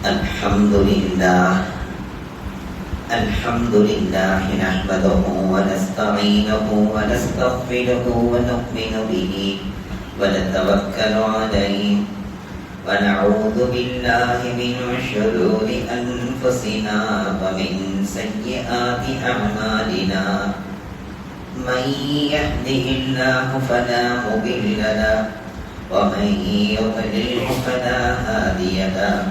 الحمد لله نحمده ونستعينه ونستغفره ونؤمن به ونتوكل عليه ونعوذ بالله من شرور أنفسنا ومن سيئات أعمالنا من يهده الله فلا مضل له ومن يضلله فلا هادي له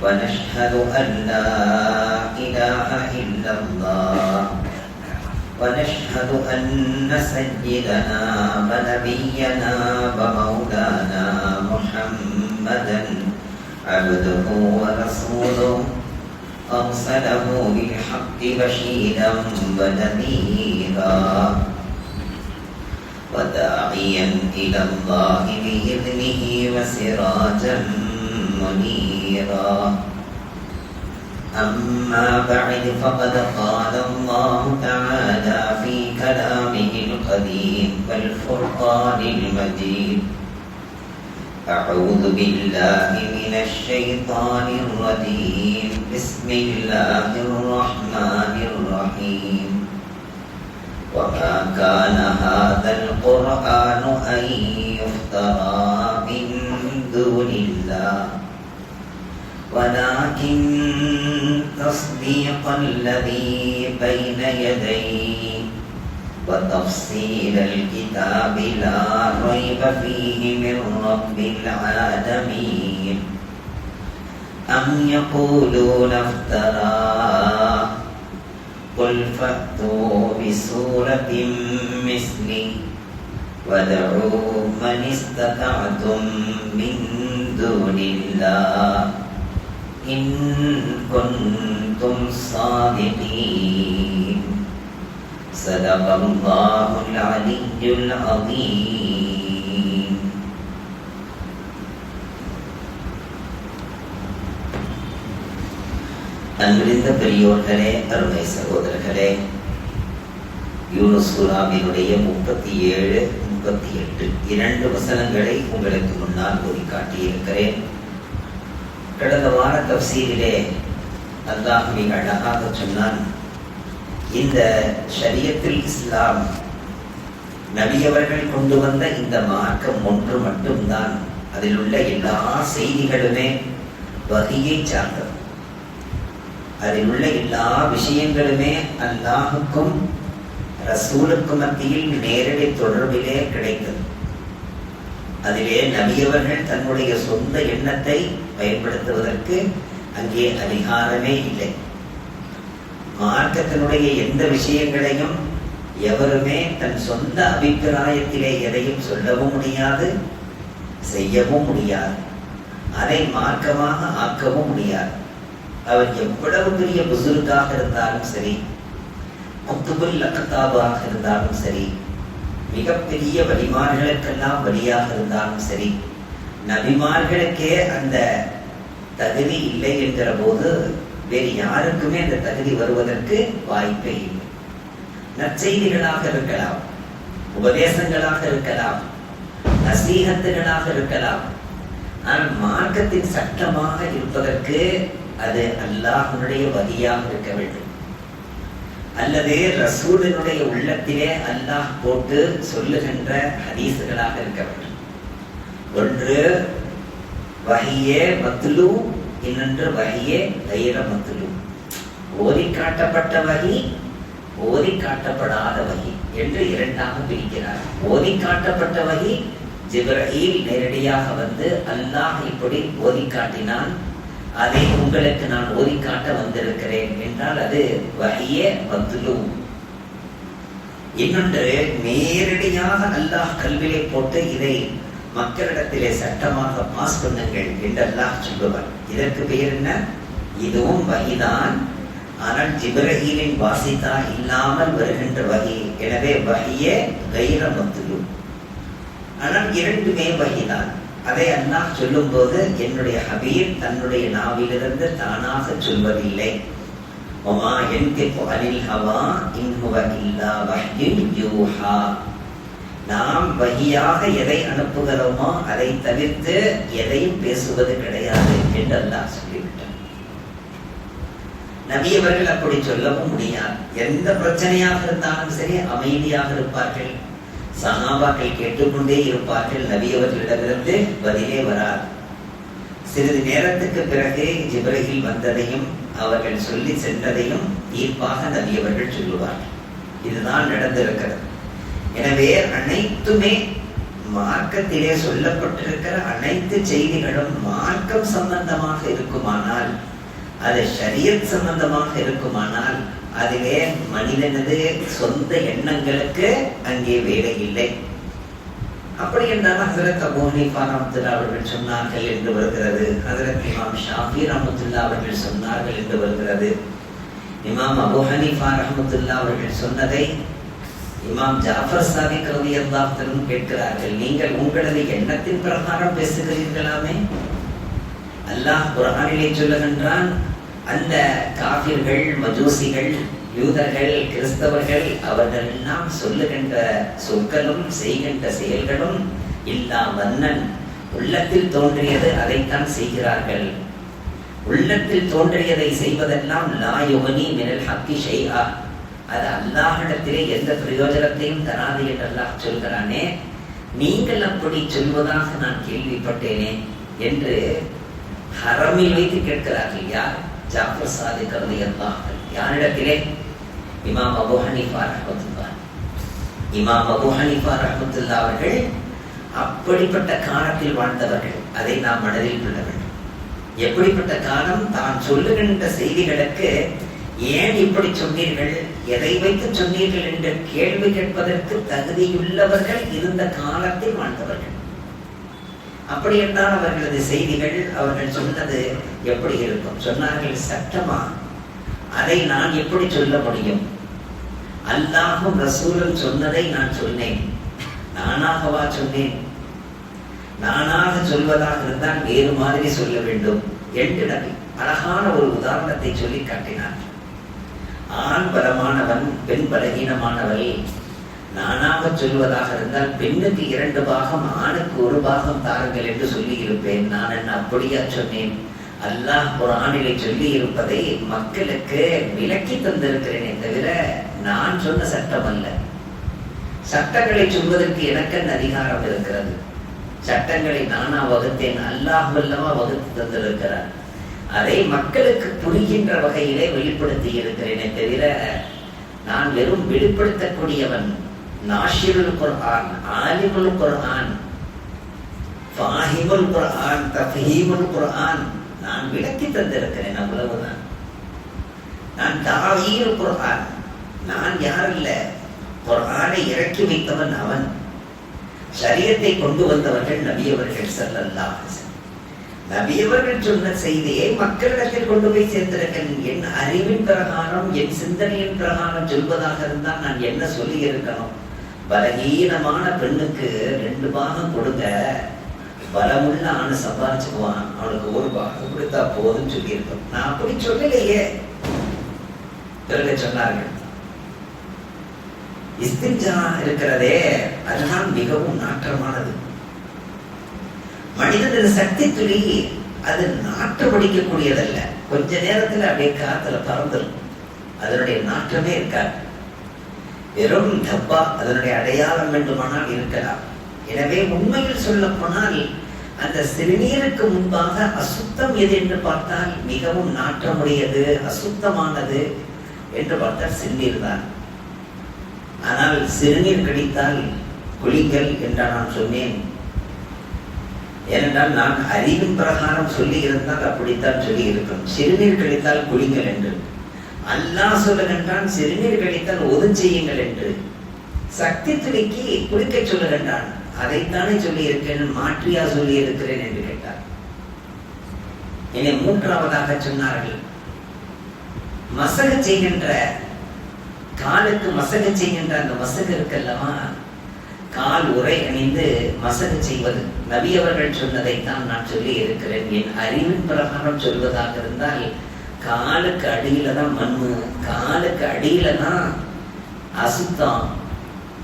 ونشهد أن لا إله إلا الله ونشهد أن سيدنا ونبينا ومولانا محمدا عبده ورسوله أرسله بالحق بشيرا ونذيرا وداعيا إلى الله بإذنه وسراجا منيرا أما بعد فقد قال الله تعالى في كلامه القديم والفرقان المجيد أعوذ بالله من الشيطان الرجيم بسم الله الرحمن الرحيم وما كان هذا القرآن أن يفترى من دون الله ولكن تصديق الذي بين يديه وتفصيل الكتاب لا ريب فيه من رب العالمين أم يقولون افتراه قل فأتوا بسورة مثله وادعوا من استطعتم من دون الله إن كنتم صادقين صدق الله العلي العظيم. அன்பிருந்த பெரியோர்களே, அருமை சகோதரர்களே, யூனுஸ் சூராவினுடைய 37, 38 இரண்டு வசனங்களை உங்களுக்கு முன்னால் ஓதி காட்டியிருக்கிறேன். கடந்த வார தஃசீரிலே அல்லாஹ் மிக அழகாக சொன்னான், இந்த ஷரியத்துல் இஸ்லாம் நபியவர்கள் கொண்டு வந்த இந்த மார்க்கம் ஒன்று மட்டும்தான், அதில் உள்ள எல்லா செய்திகளுமே வஹியை சார்ந்தது. அதில் உள்ள எல்லா விஷயங்களுமே அல்லாஹுக்கும் ரசூலுக்கும் மத்தியில் நேரடி தொடர்பிலே கிடைத்தது. அதிலே நபியவர்கள் தன்னுடைய சொந்த எண்ணத்தை பயன்படுத்துவதற்கு அங்கே அதிகாரமே இல்லை. மார்க்கத்தினுடைய எந்த விஷயங்களையும் எவருமே தன் சொந்த அபிப்பிராயத்திலே எதையும் சொல்லவும் முடியாது, செய்யவும் முடியாது, அதை மார்க்கமாக ஆக்கவும் முடியாது. அவர் எவ்வளவு பெரிய புசுர்காக இருந்தாலும் சரி, குத்துபுல் அக்தாபாக இருந்தாலும் சரி, மிகப்பெரிய வலிமார்களுக்கெல்லாம் வழியாக இருந்தாலும் சரி, நபிமார்களுக்கே அந்த தகுதி இல்லை என்கிற போது வேறு யாருக்குமே அந்த தகுதி வருவதற்கு வாய்ப்பே இல்லை. நற்செய்திகளாக இருக்கலாம், உபதேசங்களாக இருக்கலாம், நசீகத்துகளாக இருக்கலாம், ஆனால் மார்க்கத்தின் சட்டமாக இருப்பதற்கு அது அல்லாஹ்வுடைய வழியாக இருக்க வேண்டும், அல்லது ரசூலினுடைய உள்ளத்திலே அல்லாஹ் போட்டு சொல்லுகின்ற ஹதீசுகளாக இருக்க வேண்டும். ஒன்று வஹியே மத்லூ, இன்னொன்று வஹியே கைர மத்லூ. ஓதி காட்டப்பட்ட வஹி, ஓதி காட்டப்படாத வஹி என்று இரண்டாக பிரிக்கிறார். ஓதி காட்டப்பட்ட வஹி ஜிப்ரீல் நேரடியாக வந்து அல்லாஹ் இப்படி ஓதி காட்டினான், அதை உங்களுக்கு நான் ஓதி காட்ட வந்திருக்கிறேன் என்றால் அது வஹியே மத்லூ. இன்னொன்று நேரடியாக அல்லாஹ் கல்வியை போட்டு இதை மக்களிடத்திலே சட்டமாக பாஸ் பண்ணுங்கள் என்று அல்லாஹ் சொல்லுவார். இதற்கு பெயர் என்ன? இதுவும் வஹிதான், ஆனால் ஜிப்ரீலின் வாசிதா இல்லாமல் வருகின்ற வஹி. எனவே வஹியே கைர மத்லூ. ஆனால் இரண்டுமே வஹிதான். அதை அல்லாஹ் சொல்லும் போது என்னுடைய ஹபீப் தன்னுடைய நாவிலிருந்து தானாக சொல்வதில்லை. ஒமா யன்திகு அனில் ஹவா இன் ஹுவ இல்லா வஹ்யுன் யூஹா. நாம் வஹியாக எதை அனுப்புகிறோமோ அதை தவிர்த்து எதையும் பேசுவது கிடையாது என்று அல்லாஹ் சொல்லிவிட்டார். நபி அவர்கள் அப்படி சொல்லவும் முடியாது. எந்த பிரச்சனையாக இருந்தாலும் சரி அமைதியாக இருப்பார்கள். சஹாபாக்கள் கேட்டுக்கொண்டே இருப்பார்கள். நபி அவர்களிடமிருந்து பதிலே வராது. சிறிது நேரத்துக்கு பிறகு ஜிப்ரீல் வந்ததையும் அவர்கள் சொல்லி சென்றதையும் தீர்ப்பாக நபி அவர்கள் சொல்லுவார்கள். இதுதான் நடந்திருக்கிறது. எனவே அனைத்துமே மார்க்கத்திலே சொல்லப்பட்டிருக்கிற அனைத்து செய்திகளும் மார்க்கம் சம்பந்தமாக இருக்குமானால், அது ஷரியத் சம்பந்தமாக இருக்குமானால், அதிலே மனிதனது சொந்த எண்ணங்களுக்கு அங்கே வேலை இல்லை. அப்படி என்றால் ஹஜ்ரத் அபூ ஹனீஃபா ரஹ்மத்துல்லாஹி அவர்கள் சொன்னார்கள் என்று வருகிறது. ஹஜ்ரத் இமாம் ஷாஃபி ரஹ்மத்துல்லாஹி அவர்கள் சொன்னார்கள் என்று வருகிறது. இமாம் அபூ ஹனீஃபா ரஹ்மத்துல்லாஹி அவர்கள் சொன்னதை இமாம் ஜாஃபர் சாதிக் ரலியல்லாஹு அன்ஹு கேட்கிறார்கள். நீங்கள் உங்களது எண்ணத்தின் பிரகாரம் பேசுகிறீர்களாமே? அல்லாஹ் குர்ஆனிலே சொல்லுகின்றான், அந்த காஃபிர்கள், மஜூசிகள், யூதர்கள், கிறிஸ்தவர்கள் அவர்கள் எல்லாம் சொல்லுகின்ற சொற்களும் செய்கின்ற செயல்களும் இல்லா வண்ணன் உள்ளத்தில் தோன்றியது அதைத்தான் செய்கிறார்கள். உள்ளத்தில் தோன்றியதை செய்வதெல்லாம் லா யுகனி மினல் ஹக்கி ஷைஆ, அது அல்லாஹ்விடத்திலே எந்த பிரயோஜனத்தையும் தராது என்று அல்லாஹ் சொல்கிறானே. நீங்கள் அப்படி சொல்வதாக நான் கேள்விப்பட்டேனே என்று ஹரமில் வைத்து கேட்கிறார்கள். யார்? ஜாஃபர் சாதிக் ரலியல்லாஹு அன்ஹு. யாரிடத்திலே? இமாம் அபூ ஹனீஃபா ரஹ்மத்துல்லாஹி. இமாம் அபூ ஹனீஃபா ரஹ்மத்துல்லாஹி அவர்கள் அப்படிப்பட்ட காலத்தில் வாழ்ந்தவர்கள். அதை நாம் மனதில் கொள்ள வேண்டும். எப்படிப்பட்ட காலம்? தான் சொல்லுகின்ற செய்திகளுக்கு ஏன் இப்படி சொன்னீர்கள், எதை வைத்து சொன்னீர்கள் என்று கேள்வி கேட்பதற்கு தகுதியுள்ளவர்கள் இருந்த காலத்தில் வாழ்ந்தவர்கள். அப்படி என்றால் அவர்களது செய்திகள், அவர்கள் சொன்னது எப்படி இருக்கும்? சொன்னார்கள், சட்டமா அதை நான் எப்படி சொல்ல முடியும்? அல்லாஹும் ரசூலும் சொன்னதை நான் சொன்னேன். நானாகவா சொன்னேன்? நானாக சொல்வதாக இருந்தால் வேறு மாதிரி சொல்ல வேண்டும் என்று நபி அழகான ஒரு உதாரணத்தை சொல்லி காட்டினார். ஆண் பலமானவன், பெண் பலகீனமானவள். நானாக சொல்வதாக இருந்தால் பெண்ணுக்கு 2 பாகம், ஆணுக்கு 1 பாகம் தாருங்கள் என்று சொல்லி இருப்பேன். நான் என்ன அப்படியா சொன்னேன்? அல்லாஹ் குர்ஆனிலே சொல்லி இருப்பதை மக்களுக்கு விளக்கி தந்திருக்கிறேனே தவிர நான் சொன்ன சட்டம் அல்ல. சட்டங்களை சொல்வதற்கு எனக்கு அதிகாரம் இருக்கிறது. சட்டங்களை நானா வகுத்தேன்? அல்லாஹ் வல்லவா வகுத்து தந்திருக்கிறார். அதை மக்களுக்கு புரிகின்ற வகையிலே வெளிப்படுத்தி இருக்கிறேனே தவிர நான் வெறும் வெளிப்படுத்தக்கூடியவன். நாஷிருல் குர்ஆன், ஆலிமுல் குர்ஆன், ஃபாஹிமுல் குர்ஆன், தஃஹீமுல் குர்ஆன், நான் விளக்கி தந்திருக்கிறேன், அவ்வளவுதான். நான் தாவீர் குர்ஆன், நான் யாரல்ல, குர்ஆனை இறக்கி வைத்தவன் அவன். ஷரியத்தை கொண்டு வந்தவர்கள் நபியவர்கள் ஸல்லல்லாஹு அலைஹி வஸல்லம். நபியவர்கள் சொன்ன செய்தியை மக்களிடத்தில் கொண்டு போய் சேர்த்திருக்கேன். என் அறிவின் பிரகாரம், என் சிந்தனையின் பிரகாரம் சொல்வதாக இருந்தால் நான் என்ன சொல்லி இருக்கணும்? பலகீனமான பெண்ணுக்கு 2 பாகம் கொடுங்க, பலமுள்ள ஆணு சம்பாதிச்சுக்குவான், அவனுக்கு 1 பாகம் கொடுத்தா போதும் சொல்லி இருக்கோம். நான் அப்படி சொல்லலையே. பிறகு சொன்னார்கள், இஸ்திஞ்சா இருக்கிறதே அதுதான் மிகவும் நாற்றமானது. மனிதனின் சக்தி துளி அது நாற்றமடிக்கக்கூடியதல்ல. கொஞ்ச நேரத்துல அப்படியே காத்துல பறந்துடும். அதனுடைய நாற்றமே இருக்காது. வெறும் டப்பா அதனுடைய அடையாளம் வேண்டுமானால் இருக்கலாம். எனவே உண்மையில் சொல்ல போனால் அந்த சிறுநீருக்கு முன்பாக அசுத்தம் எது என்று பார்த்தால் மிகவும் நாற்றமுடையது, அசுத்தமானது என்று பார்த்தால் சிறுநீர் தான். ஆனால் சிறுநீர் கழித்தால் குளிங்கள் என்று நான் சொன்னேன். ஏனென்றால் நான் அறிவின் பிரகாரம் சொல்லி இருந்தால் அப்படித்தான் சொல்லி இருக்கும். சிறுநீர் கழித்தால் குளிங்கள் என்று. அல்லாஹ் சொல்லுகின்றான் சிறுநீர் கழித்தால் ஒது செய்யுங்கள் என்று. சக்தி துளிக்கு குளிக்க சொல்லுகின்றான். அதைத்தானே சொல்லி இருக்கிறேன், மாற்றியா சொல்லி இருக்கிறேன் என்று கேட்டார். என்னை 3ஆவதாக சொன்னார்கள், மசக செய்கின்ற காலுக்கு மசக செய்கின்ற அந்த மசகு இருக்கல்லவா, கால் உரை அணிந்து மசகு செய்வது நபி அவர்கள் சொன்னதைத்தான் நான் சொல்லி இருக்கிறேன். என் அறிவின் பிரகாரம் சொல்வதாக இருந்தால் காலுக்கு அடியில தான் மண்ணு, காலுக்கு அடியில தான் அசுத்தம்.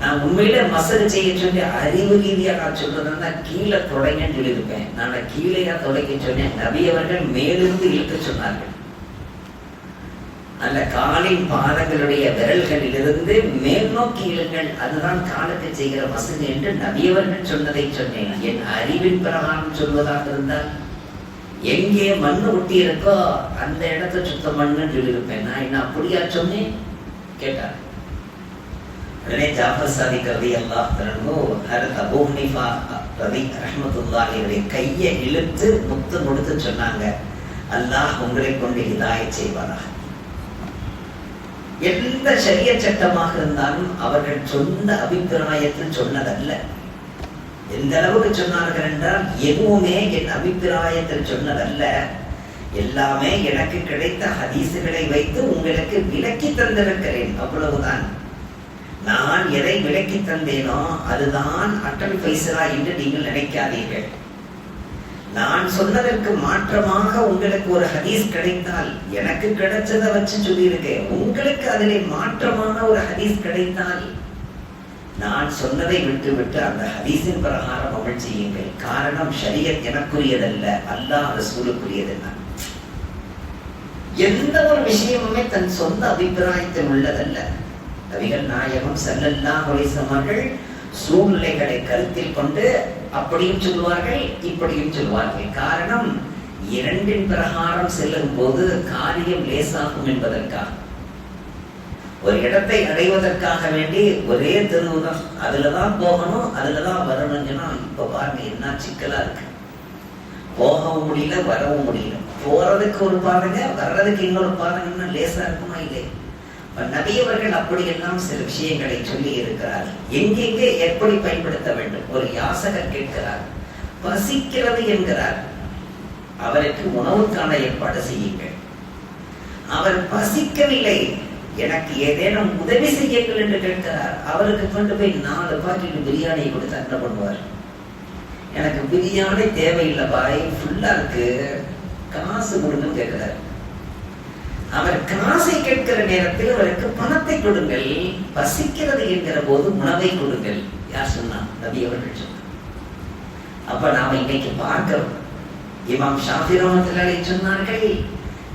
நான் உண்மையில மசகு செய்ய சொல்லி அறிவு ரீதியா நான் சொல்றதுன்னா கீழே தொடங்கன்னு சொல்லியிருப்பேன். நான் கீழையா தொடங்க சொன்னேன். நபி அவர்கள் மேலிருந்து இழுக்க சொன்னார்கள். அந்த காலின் பாதங்களுடைய விரல்களிலிருந்து மேல் நோக்கி இழுங்கள், அதுதான் காலுக்கு செய்கிற மசகு என்று நபியவர்கள் சொன்னதை சொன்னேன். என் அறிவின் பிரகாரம் சொல்வதாக இருந்தால் எங்கே மண்ணு ஒட்டி இருக்கோ அந்த இடத்தை சுத்தம் மண்ணு சொல்லியிருப்பேன். நான் என்ன அப்படியா சொன்னேன் கேட்டார். உடனே ஜாஃபர் சாதிக் ரலியல்லாஹு அன்ஹு ஹஜ்ரத் அபூ ஹனீஃபா ரஹ்மத்துல்லாஹி அலைஹி கையை இழுத்து முத்து கொடுத்து சொன்னாங்க, அல்லாஹ் உங்களை கொண்டு ஹிதாயத் செய்வாராக. எந்த ஷரிய சட்டமாக இருந்தாலும் அவர்கள் சொந்த அபிப்பிராயத்தில் சொன்னதல்ல. எந்த அளவுக்கு சொன்னார்கள் என்றால் எதுவுமே என் அபிப்பிராயத்தில் சொன்னதல்ல, எல்லாமே எனக்கு கிடைத்த ஹதீசுகளை வைத்து உங்களுக்கு விளக்கி தந்திருக்கிறேன், அவ்வளவுதான். நான் எதை விளக்கி தந்தேனோ அதுதான் அட்டல் ஃபைசலா என்று நீங்கள் நினைக்காதீர்கள். நான் சொன்னதற்கு மாற்றமாக உங்களுக்கு ஒரு ஹதீஸ் கிடைத்தால், எனக்கு கிடைச்சதை வச்சு சொல்லியிருக்கேன், உங்களுக்கு அதிலே மாற்றமான ஒரு ஹதீஸ் கிடைத்தால் நான் சொன்னதை விட்டு அந்த ஹதீஸின் பிரகாரம் அமல் செய்யுங்கள். காரணம் ஷரியத் எனக்குரியதல்ல, அல்லாஹ் ரசூலுக்குரியதல்ல. எந்த ஒரு விஷயமுமே தன் சொந்த அபிப்பிராயத்தில் உள்ளதல்ல. நபிகள் நாயகம் ஸல்லல்லாஹு அலைஹி வஸல்லம் அவர்கள் சூழ்நிலைகளை கருத்தில் கொண்டு அப்படியும் சொல்வார்கள் இப்படியும் சொல்வார்கள். காரணம், இரண்டின் பிரகாரம் செல்லும் போது காரியம் லேசாகும் என்பதற்காக. ஒரு இடத்தை அடைவதற்காக வேண்டி ஒரே தெருவுதான், அதுலதான் போகணும் அதுலதான் வரணும்னா இப்ப பாருங்க என்ன சிக்கலா இருக்கு. போகவும் முடியல வரவும் முடியல. போறதுக்கு ஒரு பாருங்க, வர்றதுக்கு இன்னொரு பாருங்கன்னா லேசா இருக்குமா இல்லையா? நபியவர்கள் அப்படியெல்லாம் சில விஷயங்களை சொல்லி இருக்கிறார். எங்கெங்கே எப்படி பயன்படுத்த வேண்டும். ஒரு யாசகர் கேட்கிறார், பசிக்கிறது என்கிறார், அவருக்கு உணவுக்கான ஏற்பாடு செய்யுங்கள். அவர் பசிக்கவில்லை, எனக்கு ஏதேனும் உதவி செய்யுங்கள் என்று கேட்கிறார். அவருக்கு கொண்டு போய் 4 பாக்கெட் பிரியாணி கொடுத்து என்ன பண்ணுவார்? எனக்கு பிரியாணி தேவையில்லை பாய், ஃபுல்லா இருக்கு, காசு கொடுங்கன்னு கேட்கிறார். அவர் காசை கேட்கிற நேரத்தில் அவருக்கு பணத்தை கொடுங்கள், பசிக்கிறது என்கிற போது உணவை கொடுங்கள். யார் சொன்னா? நபி அவர்கள் சொன்னார். அப்ப நாம இன்னைக்கு பார்க்கிறோம், இமாம் ஷாஃபி ரஹ்மத்துல்லாஹி அலைஹி சொன்னார்கள்,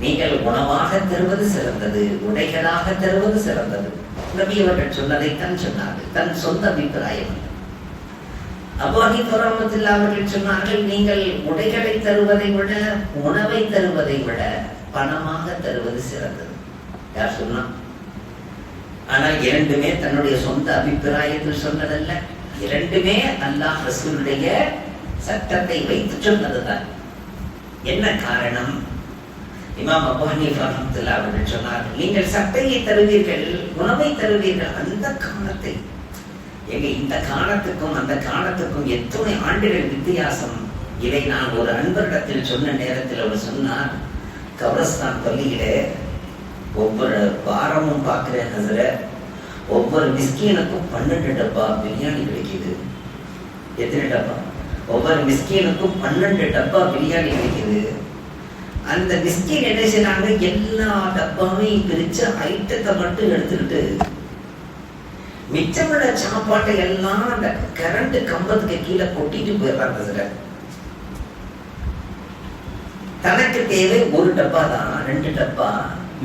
நீங்கள் உணவாக தருவது சிறந்தது, உடைகளாக தருவது சிறந்தது. நபி அவர்கள் சொன்னதைத்தான் சொன்னார்கள், தன் சொந்த அபிப்பிராயம். அபூ ஹனீஃபா ரஹ்மத்துல்லாஹி அவர்கள் சொன்னார்கள், நீங்கள் உடைகளை தருவதை விட உணவை தருவதை விட பணமாக தருவது சிறந்தது. யார் சொன்னா? ஆனா இரண்டுமே தன்னுடைய சொந்த அபிப்பிராயத்தில் சொன்னதல்ல, இரண்டுமே அல்லாஹ் ரசூலுடைய சட்டத்தை வைத்து சொன்னதுதான். என்ன காரணம்? இமாம் அபூ ஹனீஃபா ரஹ்மத்துல்லாஹி அவர்கள் சொன்னார்கள், நீங்கள் சட்டையை தருவீர்கள், உணவை தருவீர்கள். அந்த காலத்தை எங்க இந்த காலத்துக்கும் அந்த காலத்துக்கும் எத்தனை ஆண்டுகள் வித்தியாசம். இதை நான் ஒரு அன்பரிடத்தில் சொன்ன நேரத்தில் அவர் சொன்னார், கபரஸ்தான் பள்ளியில ஒவ்வொரு வாரமும் பார்க்கிறேன் ஹஸரத், ஒவ்வொரு மிஸ்கீனுக்கும் 12 டப்பா பிரியாணி கிடைக்குது. எத்தனை டப்பா? ஒவ்வொரு மிஸ்கீனுக்கும் 12 டப்பா பிரியாணி கிடைக்குது. அந்த மிஸ்கீன் என்ன செய்யறாங்க, எல்லா டப்பாவையும் பிரிச்சு ஐட்டத்தை மட்டும் எடுத்துக்கிட்டு மிச்சமுள்ள சாப்பாட்டை எல்லாம் அந்த கரண்ட் கம்பத்துக்கு கீழே கொட்டிட்டு போயிடுறாங்க ஹஸரத். தனக்கு தேவை ஒரு டப்பா தான், 2 டப்பா.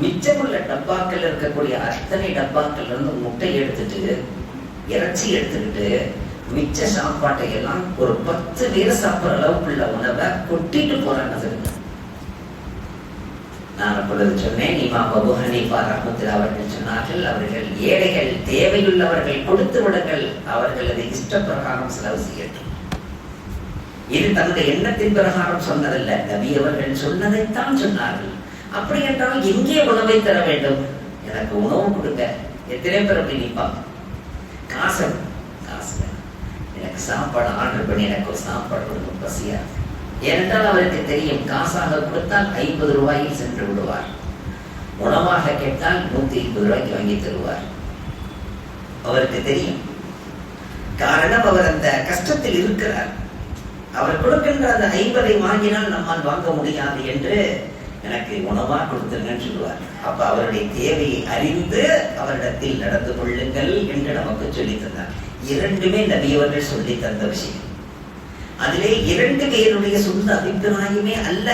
மிச்சமுள்ள டப்பாக்கள் இருக்கக்கூடிய அத்தனை டப்பாக்கள் இருந்து முட்டை எடுத்துட்டு இறைச்சி எடுத்துக்கிட்டு மிச்ச சாப்பாட்டை எல்லாம் ஒரு 10 பேர் சாப்பிட்ற அளவுக்குள்ள உணவை கொட்டிட்டு போறாங்க. நான் அப்பொழுது சொன்னேன், இமாம் அபூ ஹனீஃபா ரஹ்மத்துல்லாஹி அவர்கள் சொன்னார்கள், அவர்கள் ஏழைகள் தேவையுள்ளவர்கள் கொடுத்து விடுங்கள், அவர்கள் அதை இஷ்ட பிரகாரம் செலவு செய்யட்டும். இது தன்னுடைய எண்ணத்தின் பிரகாரம் சொன்னதல்ல, நபி அவர்கள் சொன்னதைத்தான் சொன்னார்கள். அப்படி என்றால் எங்கே உணவை தர வேண்டும்? எனக்கு உணவு கொடுங்க. எத்தனை பேர் அப்படி நிற்பாங்க? காசு எனக்கு சாப்பாடு ஆர்டர் பண்ணி எனக்கு ஒரு சாப்பாடு கொடுக்கும், பசியா. ஏனென்றால் அவருக்கு தெரியும், காசாக கொடுத்தால் 50 ரூபாயில் சென்று விடுவார், உணவாக கேட்டால் 120 ரூபாய்க்கு வாங்கி தருவார். அவருக்கு தெரியும். காரணம், அவர் அந்த கஷ்டத்தில் இருக்கிறார். அவர் கொடுக்கின்ற அந்த 50 வாங்கினால் நம்மால் வாங்க முடியாது என்று எனக்கு உணவா கொடுத்துருங்கன்னு சொல்லுவார். அப்ப அவருடைய தேவையை அறிந்து அவரிடத்தில் நடந்து கொள்ளுங்கள் என்று நமக்கு சொல்லி தந்தார். இரண்டுமே நபி அவர்கள் சொல்லி தந்த விஷயம். அதிலே 2 பேருடைய சொந்த அபிப்பிராயமே அல்ல,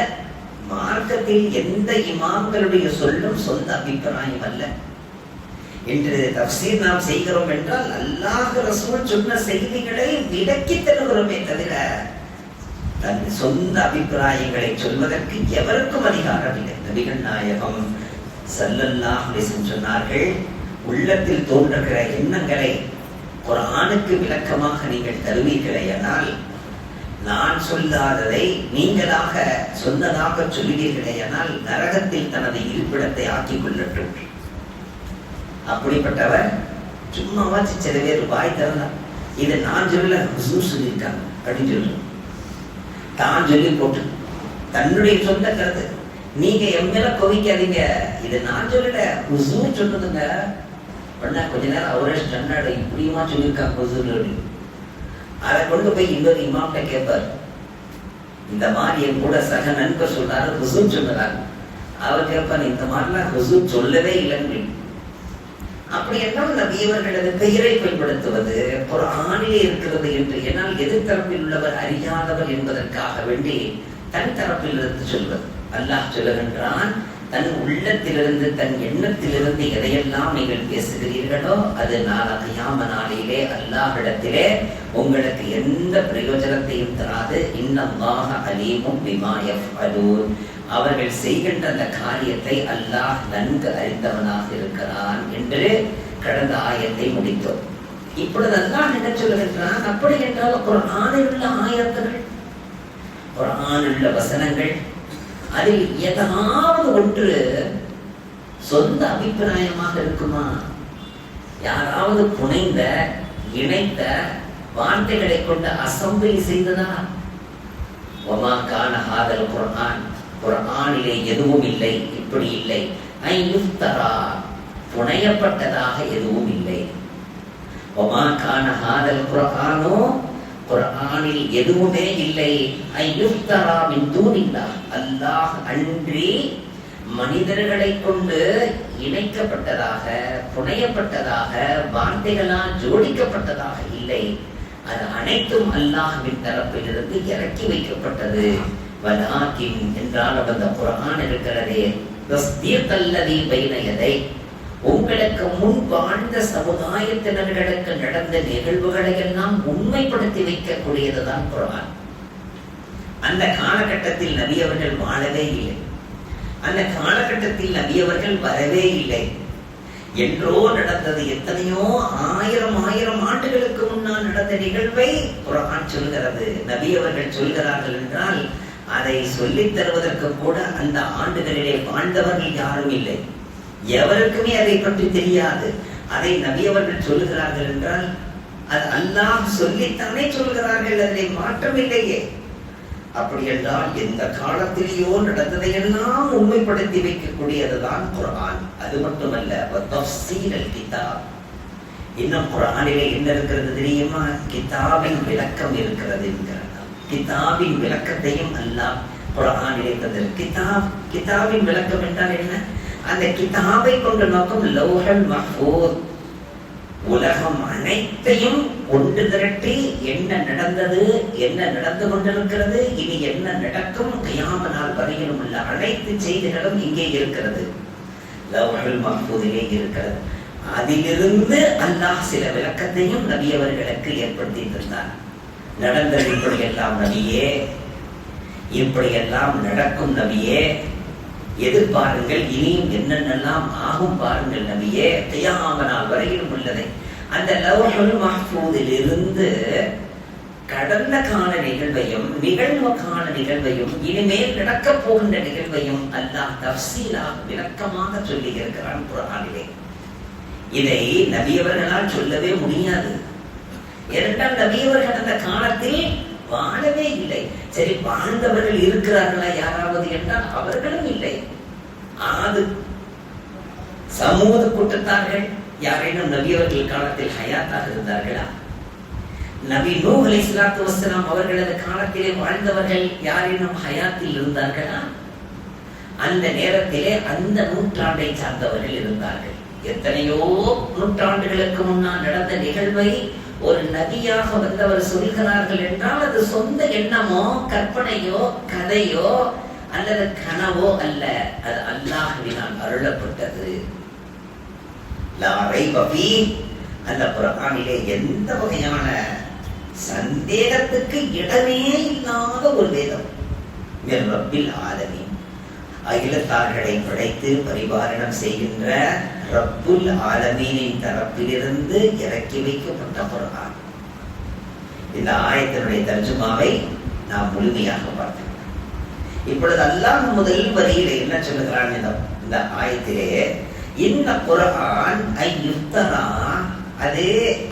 மார்க்கத்தில் எந்த இமாம்களுடைய சொல்லும் சொந்த அபிப்பிராயம் அல்ல. இன்று தஃப்சீர் நாம் செய்கிறோம் என்றால் அல்லாஹ் ரசூல் சொன்ன செய்திகளை விளக்கி தருகிறோமே தவிர தன் சொந்த அபிப்பிராயங்களை சொல்வதற்கு எவருக்கும் அதிகாரம் இல்லை. நபிகள் நாயகம் ஸல்லல்லாஹு அலைஹி வஸல்லம் சொன்னார்கள், உள்ளத்தில் தோன்றுகிற எண்ணங்களை குர்ஆனுக்கு விளக்கமாக நீங்கள் தருவீர்களேயானால், நான் சொல்லாததை நீங்களாக சொன்னதாக சொல்லுவீர்களேயானால் நரகத்தில் தனது இருப்பிடத்தை ஆக்கிக் கொள்ளட்டும். அப்படிப்பட்டவர் சும்மாவாச்சு சில பேர் வாய் தரலாம், இதை நான் சொல்ல ஹுசூர் சொல்லியிருக்காங்க அப்படின்னு சொல்லு, தான் சொல்லி போட்டு தன்னுடைய சொந்த கருத்து. நீங்க எம்மேல கோவிக்காதீங்க, இது நான் சொல்லல ஹுசூர் சொன்னதுங்க. கொஞ்ச நேரம் அவரே ஸ்டாண்டர்ட் இப்படியுமா சொல்லியிருக்காங்க ஹுசூர். அதை கொண்டு போய் இன்னொரு இமாம்கிட்ட கேட்பார், இந்த மாதிரி என் கூட சக நண்பர் சொல்றாரு ஹுசூர் சொன்னதாங்க. அவர் கேட்பார், இந்த மாதிரிலாம் ஹுசூர் சொல்லவே இல்லைன்னு. அப்படி என்றால் நபியவர்களது பெயரை பயன்படுத்துவது குர்ஆனிலே இருக்கிறது என்று என்னால் எதிர்த்தரப்பில் உள்ளவர் அறியாதவர் என்பதற்காக வேண்டி தன் தரப்பில் இருந்து சொல்வது. அல்லாஹ் சொல்லுகின்றான், தன் உள்ளத்திலிருந்து தன் எண்ணத்திலிருந்து எதையெல்லாம் நீங்கள் பேசுகிறீர்களோ அது நாளை கியாம நாளிலே அல்லாஹ்விடத்திலே உங்களுக்கு எந்த பிரயோஜனத்தையும் தராது. இன்னல்லாஹ அலீமும் பிமா யஃஅலூன். அவர்கள் செய்கின்ற அந்த காரியத்தை அல்லாஹ் நன்கு அறிந்தவனாக இருக்கிறான் என்று கடந்த ஆயத்தை முடித்தோம். இப்பொழுது அல்லாஹ் என்ன சொல்லுகின்றான், அப்படி என்றால் குர்ஆனில் உள்ள ஆயத்துகள், குர்ஆனில் உள்ள வசனங்கள், அதில் ஏதாவது ஒன்று சொந்த அபிப்பிராயமாக இருக்குமா? யாராவது புனைந்த இணைத்த வார்த்தைகளை கொண்ட அசம்பிளி செய்ததா? வமா கான ஹாதல் குர்ஆன், குர்ஆனிலே எதுவும் இல்லை, இப்படி இல்லை. ஐயுஃப்தரா, புனையப்பட்டதாக எதுவும் இல்லை. வமா கான ஹாதல் குர்ஆனோ, குர்ஆனில் எதுவுமே இல்லை. ஐயுஃப்தரா மின் தூனில்லாஹ், அல்லாஹ் அன்றி மனிதர்களை கொண்டு இணைக்கப்பட்டதாக, புனையப்பட்டதாக, வார்த்தைகளால் ஜோடிக்கப்பட்டதாக இல்லை. அது அனைத்தும் அல்லாஹ்வின் தரப்பிலிருந்து இறக்கி வைக்கப்பட்டது. வலாக்கின் என்றால் அந்த குர்ஆன் இருக்கிறதே, தஸ்தீகல்லதி பைன யதை, உங்களுக்கு முன் வாழ்ந்த சமுதாயத்தினர்களுக்கு நடந்த நிகழ்வுகளை எல்லாம் உண்மைப்படுத்தி வைக்கக்கூடியதுதான் குர்ஆன். அந்த காலகட்டத்தில் நபி அவர்கள் வாழவே இல்லை, அந்த காலகட்டத்தில் நபி அவர்கள் வரவே இல்லை. என்றோ நடந்தது, எத்தனையோ ஆயிரம் ஆண்டுகளுக்கு முன்னால் நடந்த நிகழ்வை குர்ஆன் சொல்கிறது. நபி அவர்கள் சொல்கிறார்கள் என்றால் அதை சொல்லித் தருவதற்கு கூட அந்த ஆண்டுகளிலே வாழ்ந்தவர்கள் யாரும் இல்லை, எவருக்குமே அதை பற்றி தெரியாது. அதை நபி அவர்கள் சொல்லுகிறார்கள் என்றால் அது அல்லாஹ் சொல்லித்தானே சொல்கிறார்கள், அதிலே மாற்றம் இல்லையே. அப்படி என்றால் எந்த காலத்திலேயோ நடந்ததையெல்லாம் உண்மைப்படுத்தி வைக்கக்கூடியதுதான் குர்ஆன். அது மட்டுமல்ல, தஃப்சீரல் கிதாப், இன்னும் குர்ஆனிலே என்ன இருக்கிறது தெரியுமா? கிதாபின் விளக்கம் இருக்கிறது என்கிறார். கிதாபின் விளக்கத்தையும் அல்லாஹ் குர்ஆனிலே தந்திருக்கிறார். கிதாபின் விளக்கம் என்றால் என்ன? அந்த கிதாபை கொண்ட நோக்கம் லௌஹல் மஹ்ஃபூஸ், உலகம் அனைத்தையும் ஒன்று திரட்டி என்ன நடந்தது, என்ன நடந்து கொண்டிருக்கிறது, இனி என்ன நடக்கும், கியாம நாள் வரையிலும் உள்ள அனைத்து செய்திகளும் இங்கே இருக்கிறது, லௌஹுல் மஹ்ஃபூஸிலே இருக்கிறது. அதிலிருந்து அல்லாஹ் சில விளக்கத்தையும் நபி அவர்களுக்கு ஏற்படுத்தி தந்தார். நடந்தது இப்படியெல்லாம் நபியே, இப்படியெல்லாம் நடக்கும் நபியே, எதிர்பாருங்கள், இனியும் என்னென்னலாம் ஆகும் பாருங்கள் நபியே, கியாம நாள் வரையிலும் உள்ளதை. அந்த லௌஹுல் மஹ்ஃபூஸிலிருந்து கடந்த கால நிகழ்வையும் நிகழ்வு கால நிகழ்வையும் இனிமேல் நடக்கப் போகின்ற நிகழ்வையும் அல்லாஹ் தஃப்சீலாக விளக்கமாக சொல்லி இருக்கிறான் குர்ஆனிலே. இதை நபியவர்களால் சொல்லவே முடியாது. ஏனென்றால் நபியவர்கள் அந்த காலத்தில் வாழவே இல்லை. சரி, வாழ்ந்தவர்கள் இருக்கிறார்களா யாராவது என்றால் அவர்களும் இல்லை. ஆது சமூக கூட்டத்தார்கள் யாரேனும் நபியவர்கள் காலத்தில் ஹயாத்தாக இருந்தார்களா? நபி நூஹ் அலைஹிஸ்ஸலாத்து வஸ்ஸலாம் அவர்களது காலத்திலே வாழ்ந்தவர்கள் யாரேனும் ஹயாத்தில் இருந்தார்களா? அந்த நேரத்திலே அந்த நூற்றாண்டை சார்ந்தவர்கள் இருந்தார்கள். எத்தனையோ நூற்றாண்டுகளுக்கு முன்னால் நடந்த நிகழ்வை ஒரு நபியாக வந்தவர் சொல்கிறார்கள் என்றால் அது சொந்த எண்ணமோ கற்பனையோ கதையோ அல்லது கனவோ அல்ல, அது அல்லாஹ்வினால் அருளப்பட்டது. லா ரைப ஃபீஹ், அந்த குர்ஆனிலே எந்த வகையான சந்தேகத்துக்கு இடமே இல்லாத ஒரு வேதம். மின் ரப்பில் ஆலமீன், அகிலத்தார்களை படைத்து பரிபாலனம் செய்கின்ற ரப்புல் ஆலமீனின் தரப்பிலிருந்து இறக்கி வைக்கப்பட்ட குர்ஆன். இந்த ஆயத்தினுடைய தர்ஜுமாவை நாம் முழுமையாக பார்த்தோம். இப்பொழுது அல்லாஹ் முதல் வரியிலே என்ன சொல்லுகிறான்? இந்த ஆயத்திலே இந்த குர்ஆன் ஐயுஃப்தரா, அது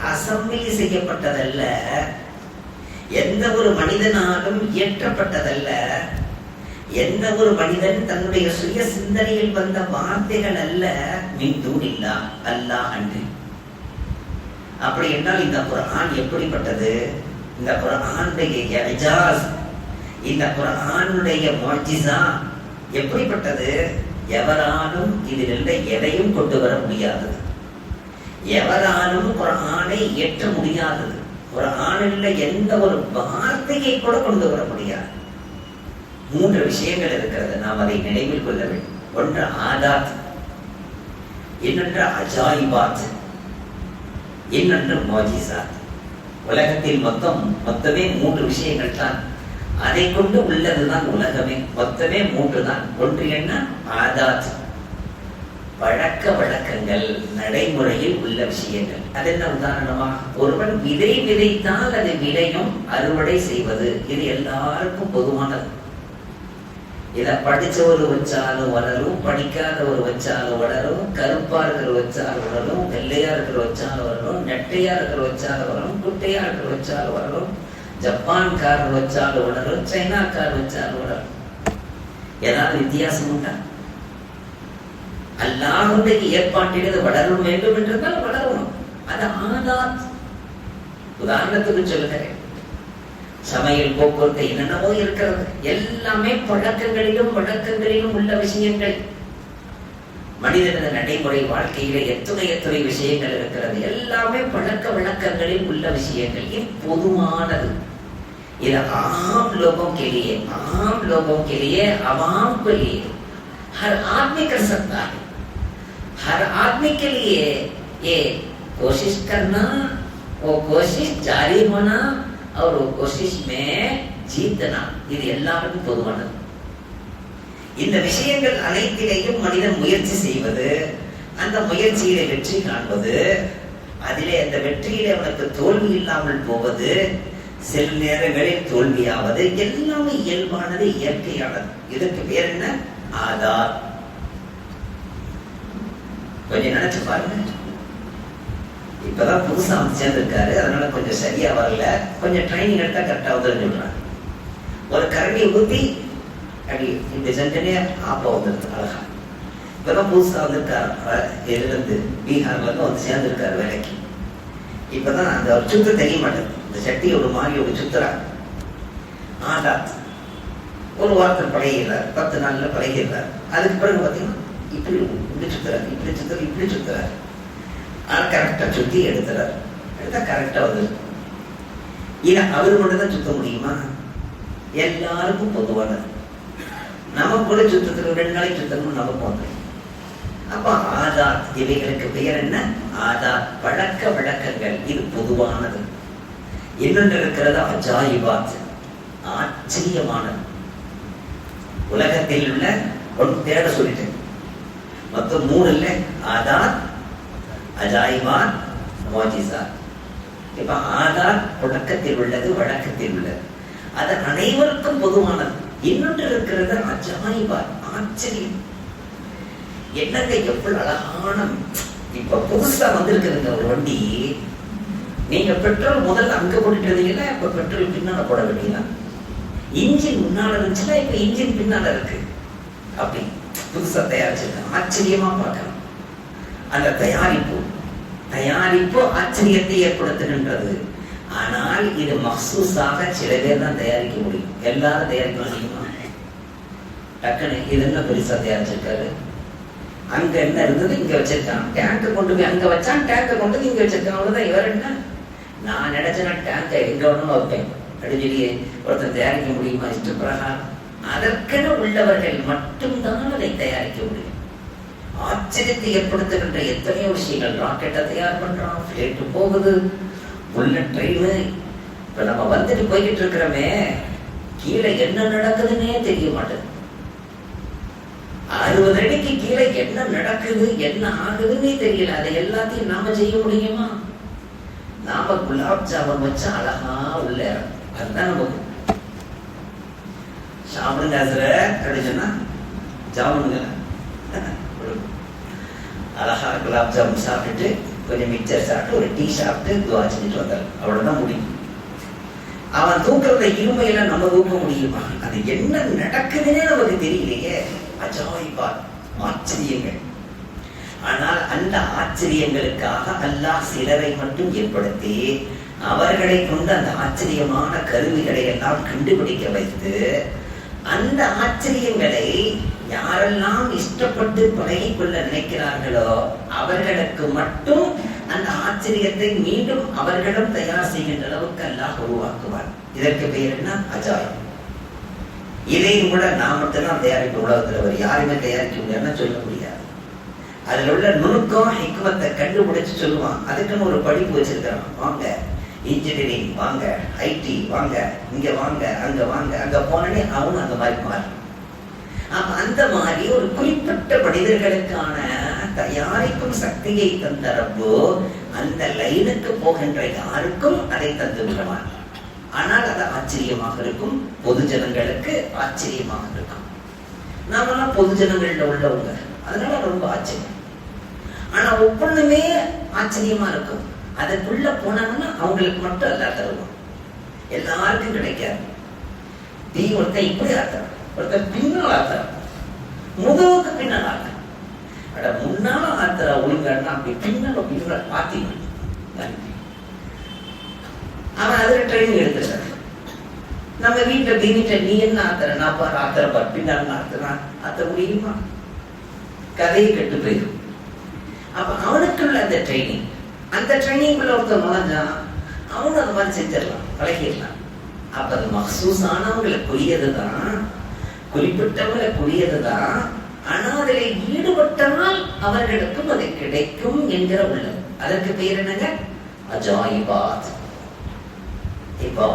அசம்பிளி செய்யப்பட்டதல்ல, எந்த ஒரு மனிதனாலும் இயற்றப்பட்டதல்ல, எந்த ஒரு மனிதன் தன்னுடைய சுய சிந்தனையில் வந்த வார்த்தைகள் அல்ல, மின் தூனில்லா, அல்லாஹ் அன்றி. அப்படி என்றால் இந்த குர்ஆன் எப்படிப்பட்டது? இந்த குர்ஆனுடைய இஜாஸ், இந்த குர்ஆனுடைய முஅஜிஸா எப்படிப்பட்டது? எவராலும் இதில் எதையும் கொண்டு வர முடியாதது, எவராலும் குர்ஆனை இயற்ற முடியாதது, குர்ஆனில் எந்த ஒரு வார்த்தையை கூட கொண்டு வர முடியாது. 3 விஷயங்கள் இருக்கிறது, நாம் அதை நினைவில் கொள்ள வேண்டும். ஒன்று ஆதாத், இன்னொன்று அஜாயிபாத், இன்னொன்று முஅஜிஸாத். உலகத்தில் மொத்தமே 3 விஷயங்கள் தான். அதை கொண்டு உள்ளதுதான் உலகமே. மொத்தமே 3 தான். ஒன்று என்ன? ஆதாத், பழக்க வழக்கங்கள், நடைமுறையில் உள்ள விஷயங்கள். அது என்ன? உதாரணமா, ஒருவன் விதை விதைத்தால் அது விளையும், அறுவடை செய்வது, இது எல்லாருக்கும் பொதுவானது. இதை படிச்சவர் வச்சாலும் வளரும், படிக்காதவர் வச்சாலும் வளரும், கருப்பா இருக்கிற வச்சாலும் வளரும், வெள்ளையா இருக்கிற வச்சாலும் வளரும், நெட்டையா இருக்கிற வச்சாலும் வளரும், குட்டையா இருக்கிற வச்சாலும் வளரும், ஜப்பான்காரர் வச்சாலும் வளரும், சைனாக்காரர் வச்சாலும் வளரும். ஏதாவது வித்தியாசம் உண்டா? அல்லாஹ்வுடைய ஏற்பாட்டில் இது வளர வேண்டும் என்றால் வளரும். அது ஆதாத். உதாரணத்துக்கு சொல்லுகிறேன், சமையல், போக்குவரத்து, என்னென்னவோ இருக்கிறது. எல்லாமே பழக்கங்களிலும் வழக்கங்களிலும் உள்ள விஷயங்கள். மனிதனது நடைமுறை வாழ்க்கையில எத்துணை விஷயங்கள் இருக்கிறது. எல்லாமே பழக்க வழக்கங்களில் உள்ள விஷயங்கள். இது பொதுவானது. இது आम लोगों के लिए, आम लोगों के लिए, आवाम के लिए हर आदमी कर सकता है. हर आदमी के लिए ये कोशिश करना, वो कोशिश जारी होना और वो कोशिश में जीतना, இது எல்லாருக்கும் பொதுவானது. இந்த விஷயங்கள் அனைத்திலேயும் மனிதன் முயற்சி செய்வது, அந்த முயற்சியிலே வெற்றி காண்பது, அதிலே அந்த வெற்றியிலே அவனுக்கு தோல்வி இல்லாமல் போவது, சில நேரங்களில் தோல்வியாவது, எல்லாமே இயல்பானது, இயற்கையானது. இதற்கு பேர் என்ன? ஆதார். கொஞ்சம் நினைச்சு பாருங்க. இப்பதான் புதுசா சேர்ந்திருக்காரு, அதனால கொஞ்சம் சரியா வரல, கொஞ்சம் ட்ரைனிங் எடுத்தா கரெக்டா வந்துடும் சொல்றாங்க. ஒரு கரண்டி ஊத்தி அப்படி இந்த செஞ்சனே ஆப்பா வந்துருக்கு அழகா. இப்பதான் புதுசா வந்திருக்காரு, இதுல இருந்து பீகார்ல இருந்து வந்து சேர்ந்திருக்காரு வேலைக்கு. இப்பதான் அந்த சுத்த தெரிய மாட்டேங்குது, இந்த சட்டி ஒரு மாதிரி ஒரு சுத்துறா. ஆதாத். ஒரு வாரத்தில் பழகிறார், 10 நாள்ல பழகிறார். அதுக்கு பிறகு பாத்தீங்கன்னா இப்படி சுத்துறாரு, இப்படி சுத்துறாரு, இப்படி சுத்துறாரு. ஆனா கரெக்டா சுத்தி எடுத்துறாரு. எடுத்தா கரெக்டா வந்து இதை அவரு மட்டும் தான் சுத்த முடியுமா? எல்லாருக்கும் பொதுவானது. நமக்கு கூட சுத்தத்துக்கு 2 நாளைக்கு சுத்தணும் நமக்கு வந்து. அப்ப ஆதாத், இவைகளுக்கு பெயர் என்ன? ஆதாத், பழக்க வழக்கங்கள். இது பொதுவானது. இன்னொன்று இருக்கிறது அஜாயிபாத், ஆச்சரியமானது. உலகத்தில் உள்ள ஒன்று தேட சொல்லிட்டேன், மொத்தம் 3 இல்லை. ஆதாத், அஜாயிபாத், முஅஜிஸாத். இப்ப ஆதாத் புழக்கத்தில் உள்ளது, வழக்கத்தில் உள்ளது, அது அனைவருக்கும் பொதுவானது. இன்னொன்று இருக்கிறது அஜாயிபாத், ஆச்சரியம். என்னங்க எவ்வளவு அழகான, இப்ப புதுசா வந்திருக்குதுங்க ஒரு வண்டி. நீங்க பெட்ரோல் முதல்ல அங்க போட்டுட்டு இருந்தீங்கன்னா இப்ப பெட்ரோல் பின்னால போட வேண்டியதான். இன்ஜின் முன்னால இருந்துச்சுன்னா இப்ப இன்ஜின் பின்னால இருக்கு. அப்படி புதுசா தயாரிச்சிருக்காங்க. ஆச்சரியமா பார்க்கணும். அந்த தயாரிப்பு ஆச்சரியத்தை ஏற்படுத்துகின்றது. ஆனால் இது மக்சூஸாக சில பேர் தான் தயாரிக்க முடியும். எல்லாரும் தயாரிக்க முடியுமா? டக்குன்னு இது என்ன பெருசா தயாரிச்சிருக்காரு, அங்க என்ன இருந்தது இங்க வச்சிருக்கான், டேங்க கொண்டு போய் அங்க வச்சான், டேங்க கொண்டு போய் இங்க வச்சிருக்கான். அவ்வளவுதான். இவர் என்ன, நான் நினைச்சேன்னா டேங்க எங்க வேணும்னு வைப்பேன் அப்படின்னு சொல்லி ஒருத்தர் தயாரிக்க முடியுமா? இஷ்ட பிரகாரம் அதற்கென உள்ளவர்கள் மட்டும்தான் அதை தயாரிக்க முடியும். ஆச்சரியத்தை ஏற்படுத்துகின்ற எத்தனையோ விஷயங்கள். ராக்கெட்டை தயார் பண்றான், பிளேட்டு போகுது, புல்லட் ட்ரெயின். இப்ப நம்ம வந்துட்டு போய்கிட்டு இருக்கிறோமே, கீழே என்ன நடக்குதுன்னே தெரிய மாட்டேது. 60 அடிக்கு கீழே என்ன நடக்குது, என்ன ஆகுதுன்னே தெரியல. அதை எல்லாத்தையும் நாம செய்ய முடியுமா? நாம குலாப் ஜாமுன் வச்சா அழகா உள்ள அதுதான் நமக்கு சாப்பிடுங்க அப்படின்னா ஜாமுனுங்க அழகா குலாப் ஜாமுன் சாப்பிட்டுட்டு கொஞ்சம் மிக்சர் சாப்பிட்டு ஒரு டீ சாப்பிட்டு துவா செஞ்சுட்டு வந்தார். அவ்வளவுதான் முடியும். அவன் தூக்குறத இருமையெல்லாம் நம்ம தூக்க முடியுமா? அது என்ன நடக்குதுன்னே நமக்கு தெரியலையே. அஜாயிபா, ஆச்சரியங்கள். ஆனால் அந்த ஆச்சரியங்களுக்காக அல்லாஹ் சிலரை மட்டும் ஏற்படுத்தி அவர்களை கொண்டு அந்த ஆச்சரியமான கருவிகளை எல்லாம் கண்டுபிடிக்க வைத்து அந்த ஆச்சரியங்களை யாரெல்லாம் இஷ்டப்பட்டு பழகிக் கொள்ள நினைக்கிறார்களோ அவர்களுக்கு மட்டும் அந்த ஆச்சரியத்தை மீண்டும் அவர்களும் தயார் செய்கின்ற அளவுக்கு அல்லாஹ் உருவாக்குவார். இதற்கு பெயர் என்ன? அஜாயிப். இதையும் கூட நான் மட்டும்தான் தயாரிக்க உலகத்தில் ஒரு யாருமே தயாரிக்க முடியாதுன்னு சொல்ல முடியாது. அதுல உள்ள நுணுக்கம் ஹிக்மத்தை கண்டுபிடிச்சு சொல்லுவான். அதுக்குன்னு ஒரு படிப்பு வச்சிருக்கிறான். வாங்க இன்ஜினியரிங், வாங்க ஐடி, வாங்க இங்க வாங்க, அங்க வாங்க. அங்க போனே அவனும் அந்த மாதிரி மாறும். அந்த மாதிரி ஒரு குறிப்பிட்ட மனிதர்களுக்கான தயாரிக்கும் சக்தியை தந்தரப்போ அந்த லைனுக்கு போகின்ற யாருக்கும் அதை தந்து விடுவான். ஆனால் அது ஆச்சரியமாக இருக்கும், பொது ஜனங்களுக்கு ஆச்சரியமாக இருக்கும். நாமெல்லாம் பொது ஜனங்கள்ல உள்ளவங்க, அதனால ரொம்ப ஆச்சரியம். ஆனா ஒவ்வொன்றுமே ஆச்சரியமா இருக்கும். அதுக்குள்ள போனாங்கன்னா அவங்களுக்கு மட்டும் எல்லாம் தருவோம், எல்லாருக்கும் கிடைக்காது. தீ ஒருத்தன் இப்படி ஆத்துறான், ஒருத்தன் பின்னால் ஆத்துறான், முதுகுக்கு பின்னால் ஆத்துறான். அட முன்னால ஆத்துற ஒழுங்காடுனா அப்படி பின்னால் மாத்தி அவன் அதுல ட்ரைனிங் எடுத்துட்டான். நம்ம வீட்டுல வீட்ட நீ என்ன ஆத்துற, நான் பாரு ஆத்துற பாரு, பின்னால் ஆத்துறான், ஆத்த முடியுமா? கதையை கெட்டு போயிடும். அப்ப அவனுக்குள்ள அந்த ட்ரைனிங், அந்த ட்ரைனிங்குள்ள ஒருத்தர் நுழைஞ்சான், அவனும் அந்த மாதிரி செஞ்சிடலாம், பழகிடலாம். அப்ப அது மக்சூஸானவங்களுக்குரியதுதான், குறிப்பிட்டவங்களுக்குரியதுதான். ஆனா அதில் ஈடுபட்டால் அவர்களுக்கும் அது கிடைக்கும் என்கிற உள்ளது. அதற்கு பெயர் என்னங்க? அஜாயிபாத். இப்போ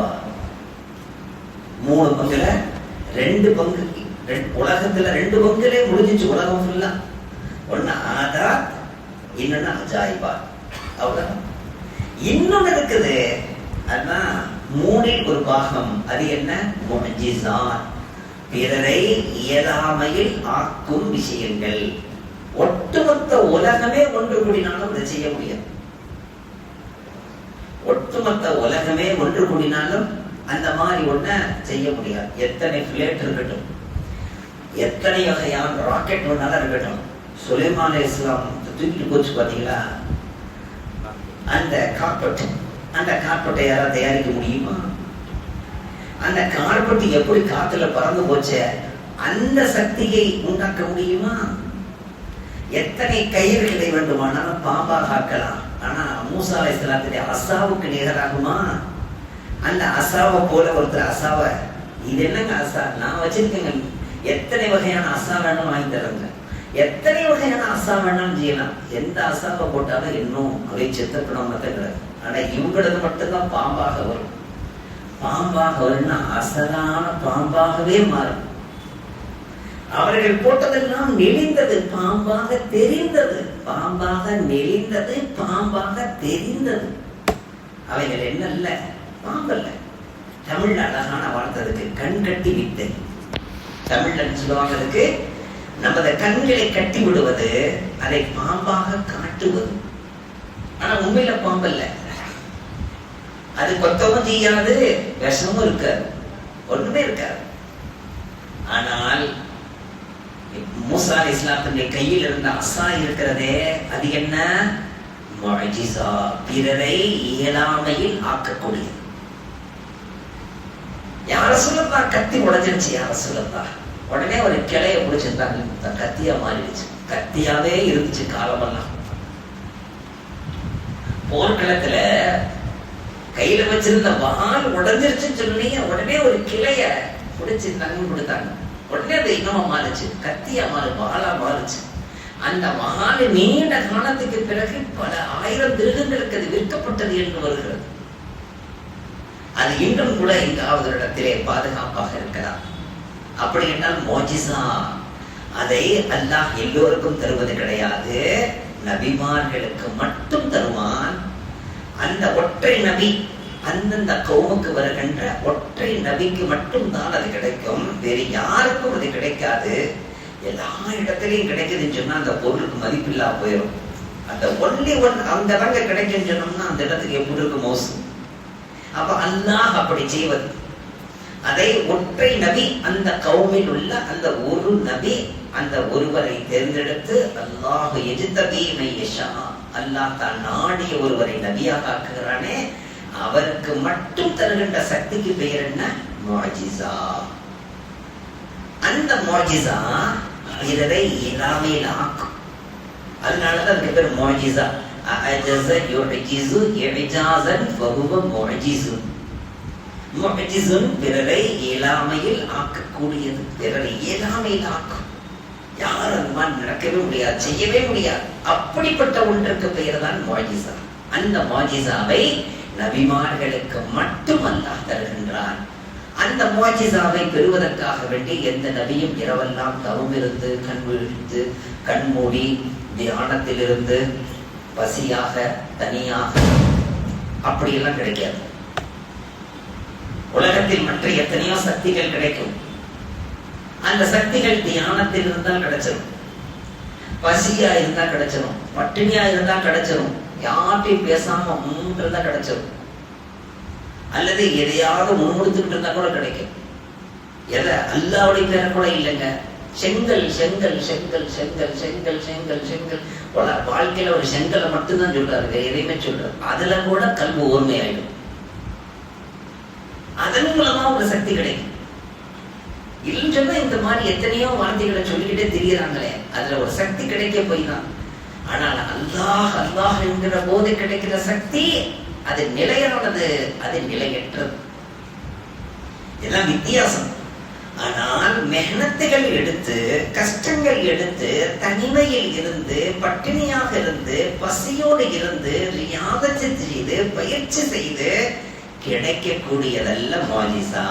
3 பங்குல 2 பங்கு, உலகத்துல 2 பங்குலே முடிஞ்சிச்சு. உலகம் ஃபுல்லா ஒண்ணு ஆதாத், இன்னொன்னு அஜாயிபாத். அவ்வளவுதான். இன்னொன்னு இருக்குது, அதான் 3இல் 1 பாகம். அது என்ன? முஅ்ஜிஸாத், பிறரை இயலாமையில் ஆக்கும் விஷயங்கள். ஒட்டுமொத்த உலகமே ஒன்று கூடினாலும் அதை செய்ய முடியாது. ஒட்டுமொத்த உலகமே ஒன்று கூடினாலும் அந்த மாதிரி ஒண்ண செய்ய முடியாது. எத்தனை பிளேட் இருக்கட்டும், எத்தனை வகையான ராக்கெட் ஒன்னாலும் இருக்கட்டும். சுலைமான் அலைஹிஸ்ஸலாம் தூக்கிட்டு போச்சு பாத்தீங்களா அந்த கார்பெட். அந்த கார்பெட்டை யாராவது தயாரிக்க முடியுமா? அந்த கார்பெட் எப்படி காத்துல பறந்து போச்சே, அந்த சக்தியை உண்டாக்க முடியுமா? எத்தனை கயிறுகளை வேண்டுமானாலும் பாம்பாக ஆக்கலாம். ஆனா மூசா அலைஹிஸ்ஸலாத்துடைய அசாவுக்கு நிகராகுமா? அந்த அசாவை போல ஒருத்தர் அசாவை, இது என்னங்க அசா, நான் வச்சிருக்கேங்க, எத்தனை வகையான அசா வேணும் வாங்கி தரங்க, எத்தனை வகையான அசா வேணாலும் செய்யலாம். எந்த அசாவை போட்டாலும் இன்னும் அவை செத்தப்படம் கிடையாது. ஆனா இவங்களது மட்டும்தான் பாம்பாக வரும். பாம்பாக வரும்னா அசலான பாம்பாகவே மாறும். அவர்கள் போட்டதெல்லாம் நெளிந்தது, பாம்பாக தெரிந்தது. பாம்பாக நெளிந்தது, பாம்பாக தெரிந்தது. அவைகள் என்னல்ல, பாம்பல்ல. தமிழ்ல அழகான வார்த்தைக்கு கண் கட்டி வித்தை. தமிழ்ல சொல்லுவாங்க, நமது கண்களை கட்டி விடுவது, அதை பாம்பாக காட்டுவது. ஆனா உண்மையில பாம்பல்ல. அது கொத்தமும் செய்யாது, விஷமும் இருக்காது, ஒண்ணுமே இருக்காது. ஆனால் மூசா அலைஹிஸ்ஸலாத்துடைய கையில் இருந்த அசா இருக்கிறதே, அது என்ன? முஅ்ஜிஸா, பிறரை இயலாமையில் ஆக்கக்கூடியது. யார சொல்லத்தா கத்தி உடைஞ்சிருச்சு, யார சொல்லத்தா உடனே ஒரு கிளைய பிடிச்சிருந்தாங்க, கத்தியா மாறிடுச்சு. கத்தியாவே இருந்துச்சு காலமெல்லாம். போர்க்களத்துல கையில வச்சிருந்த வால் உடைஞ்சிருச்சுன்னு சொன்னீங்க, உடனே ஒரு கிளைய பிடிச்சி தங்கம் கொடுத்தாங்க. உடனே அது இன்னமா மாறுச்சு, கத்தியா வாளா மாறுச்சு. அந்த வாள் நீண்ட காலத்துக்கு பிறகு பல 1000 திருகங்களுக்கு அது விற்கப்பட்டது என்று வருகிறது. அது இன்றும் கூட எங்காவது இடத்திலே பாதுகாப்பாக இருக்கிறார். அப்படி என்றால் மோஜிசா அதை அல்லாஹ் எல்லோருக்கும் தருவது கிடையாது, நபிமார்களுக்கு மட்டும் தருவான். அந்த ஒற்றை நபி, அந்தந்த கௌமுக்கு வருகின்ற ஒற்றை நபிக்கு மட்டும் தான் அது கிடைக்கும், வேறு யாருக்கும் அது கிடைக்காது. எல்லா இடத்திலையும் கிடைக்குதுன்னு சொன்னா அந்த பொருளுக்கு மதிப்பில்லா போயிடும். அந்த ஒன்லி ஒன் அங்கதாங்க கிடைக்குன்னு சொன்னோம்னா அந்த இடத்துக்கு எப்படி இருக்கு மோசம். அப்ப அல்லாஹ் அப்படி செய்வது. அதை ஒற்றை நபி, அந்த கௌமில் உள்ள அந்த ஒரு நபி, அந்த ஒருவரை தேர்ந்தெடுத்து அல்லாஹ் யஜ்தபீ மன் யஷா, அல்லாஹ் தான் நாடிய ஒருவரை நபியாக ஆக்குகிறானே அவருக்கு மட்டும் தருகின்ற சக்திக்கு பெயர் என்ன? முஅஜிஸா. அந்த முஅஜிஸா இதை இல்லாமையில் ஆக்கும். அதனாலதான் அதுக்கு பேர் முஅஜிஸா. அஜஸ யுஜிஸு இஜாஸன் ஃபஹுவ முஅஜிஸுன். முஅஜிஸுன் பிறரை இயலாமையில் ஆக்கக்கூடியது, பிறரை இயலாமையில் ஆக்கும். யாரும் அந்த மாதிரி நடக்கவே முடியாது, செய்யவே முடியாது. அப்படிப்பட்ட ஒன்றுக்கு பெயர் தான் முஅஜிஸா. அந்த முஅஜிஸாவை நபிமார்களுக்கு மட்டும் அல்லாஹ் தருகின்றான். அந்த முஅஜிஸாவை பெறுவதற்காக வேண்டி எந்த நபியும் இரவெல்லாம் தவம் இருந்து கண் விழித்து கண் மூடி தியானத்தில் இருந்து பசியாக தனியாக அப்படியெல்லாம் கிடைக்காது. உலகத்தில் மற்ற எத்தனையோ சக்திகள் கிடைக்கும். அந்த சக்திகள் தியானத்தில் இருந்தால் கிடைச்சிடும், பசியா இருந்தா கிடைச்சிடும், பட்டினியா இருந்தா கிடைச்சிடும், யார்ட்டையும் பேசாம இருந்தா கிடைச்சிடும், அல்லது எதையாவது முன்முடுத்துட்டு இருந்தா கூட கிடைக்கும். எதை அல்லாவுடைய பேர கூட இல்லைங்க. செங்கல் செங்கல் செங்கல் செங்கல் செங்கல் செங்கல் செங்கல் வாழ்க்கையில ஒரு செங்கலை மட்டும்தான் சொல்றாரு, வேற எதையுமே சொல்றாரு. அதுல கூட கல்வி ஓர்மையாயிடும். அதன் மூலமா ஒரு சக்தி கிடைக்கும். இல்லைன்னு சொன்னா இந்த மாதிரி எத்தனையோ வார்த்தைகளை சொல்லிக்கிட்டே திரியறாங்களே, அதுல ஒரு சக்தி கிடைக்க போய் தான். ஆனால் அல்லாஹ் அல்லாஹ் என்கிற போது கிடைக்கிற சக்தி அது நிலையானது, அது நிலையற்றது. இதெல்லாம் வித்தியாசம். ஆனால் மெஹனத்துகள் எடுத்து, கஷ்டங்கள் எடுத்து, தனிமையில் இருந்து, பட்டினியாக இருந்து, பசியோடு இருந்து, ரியாதத்து செய்து, பயிற்சி செய்து கிடைக்கக்கூடியதல்ல முஅஜிஸா.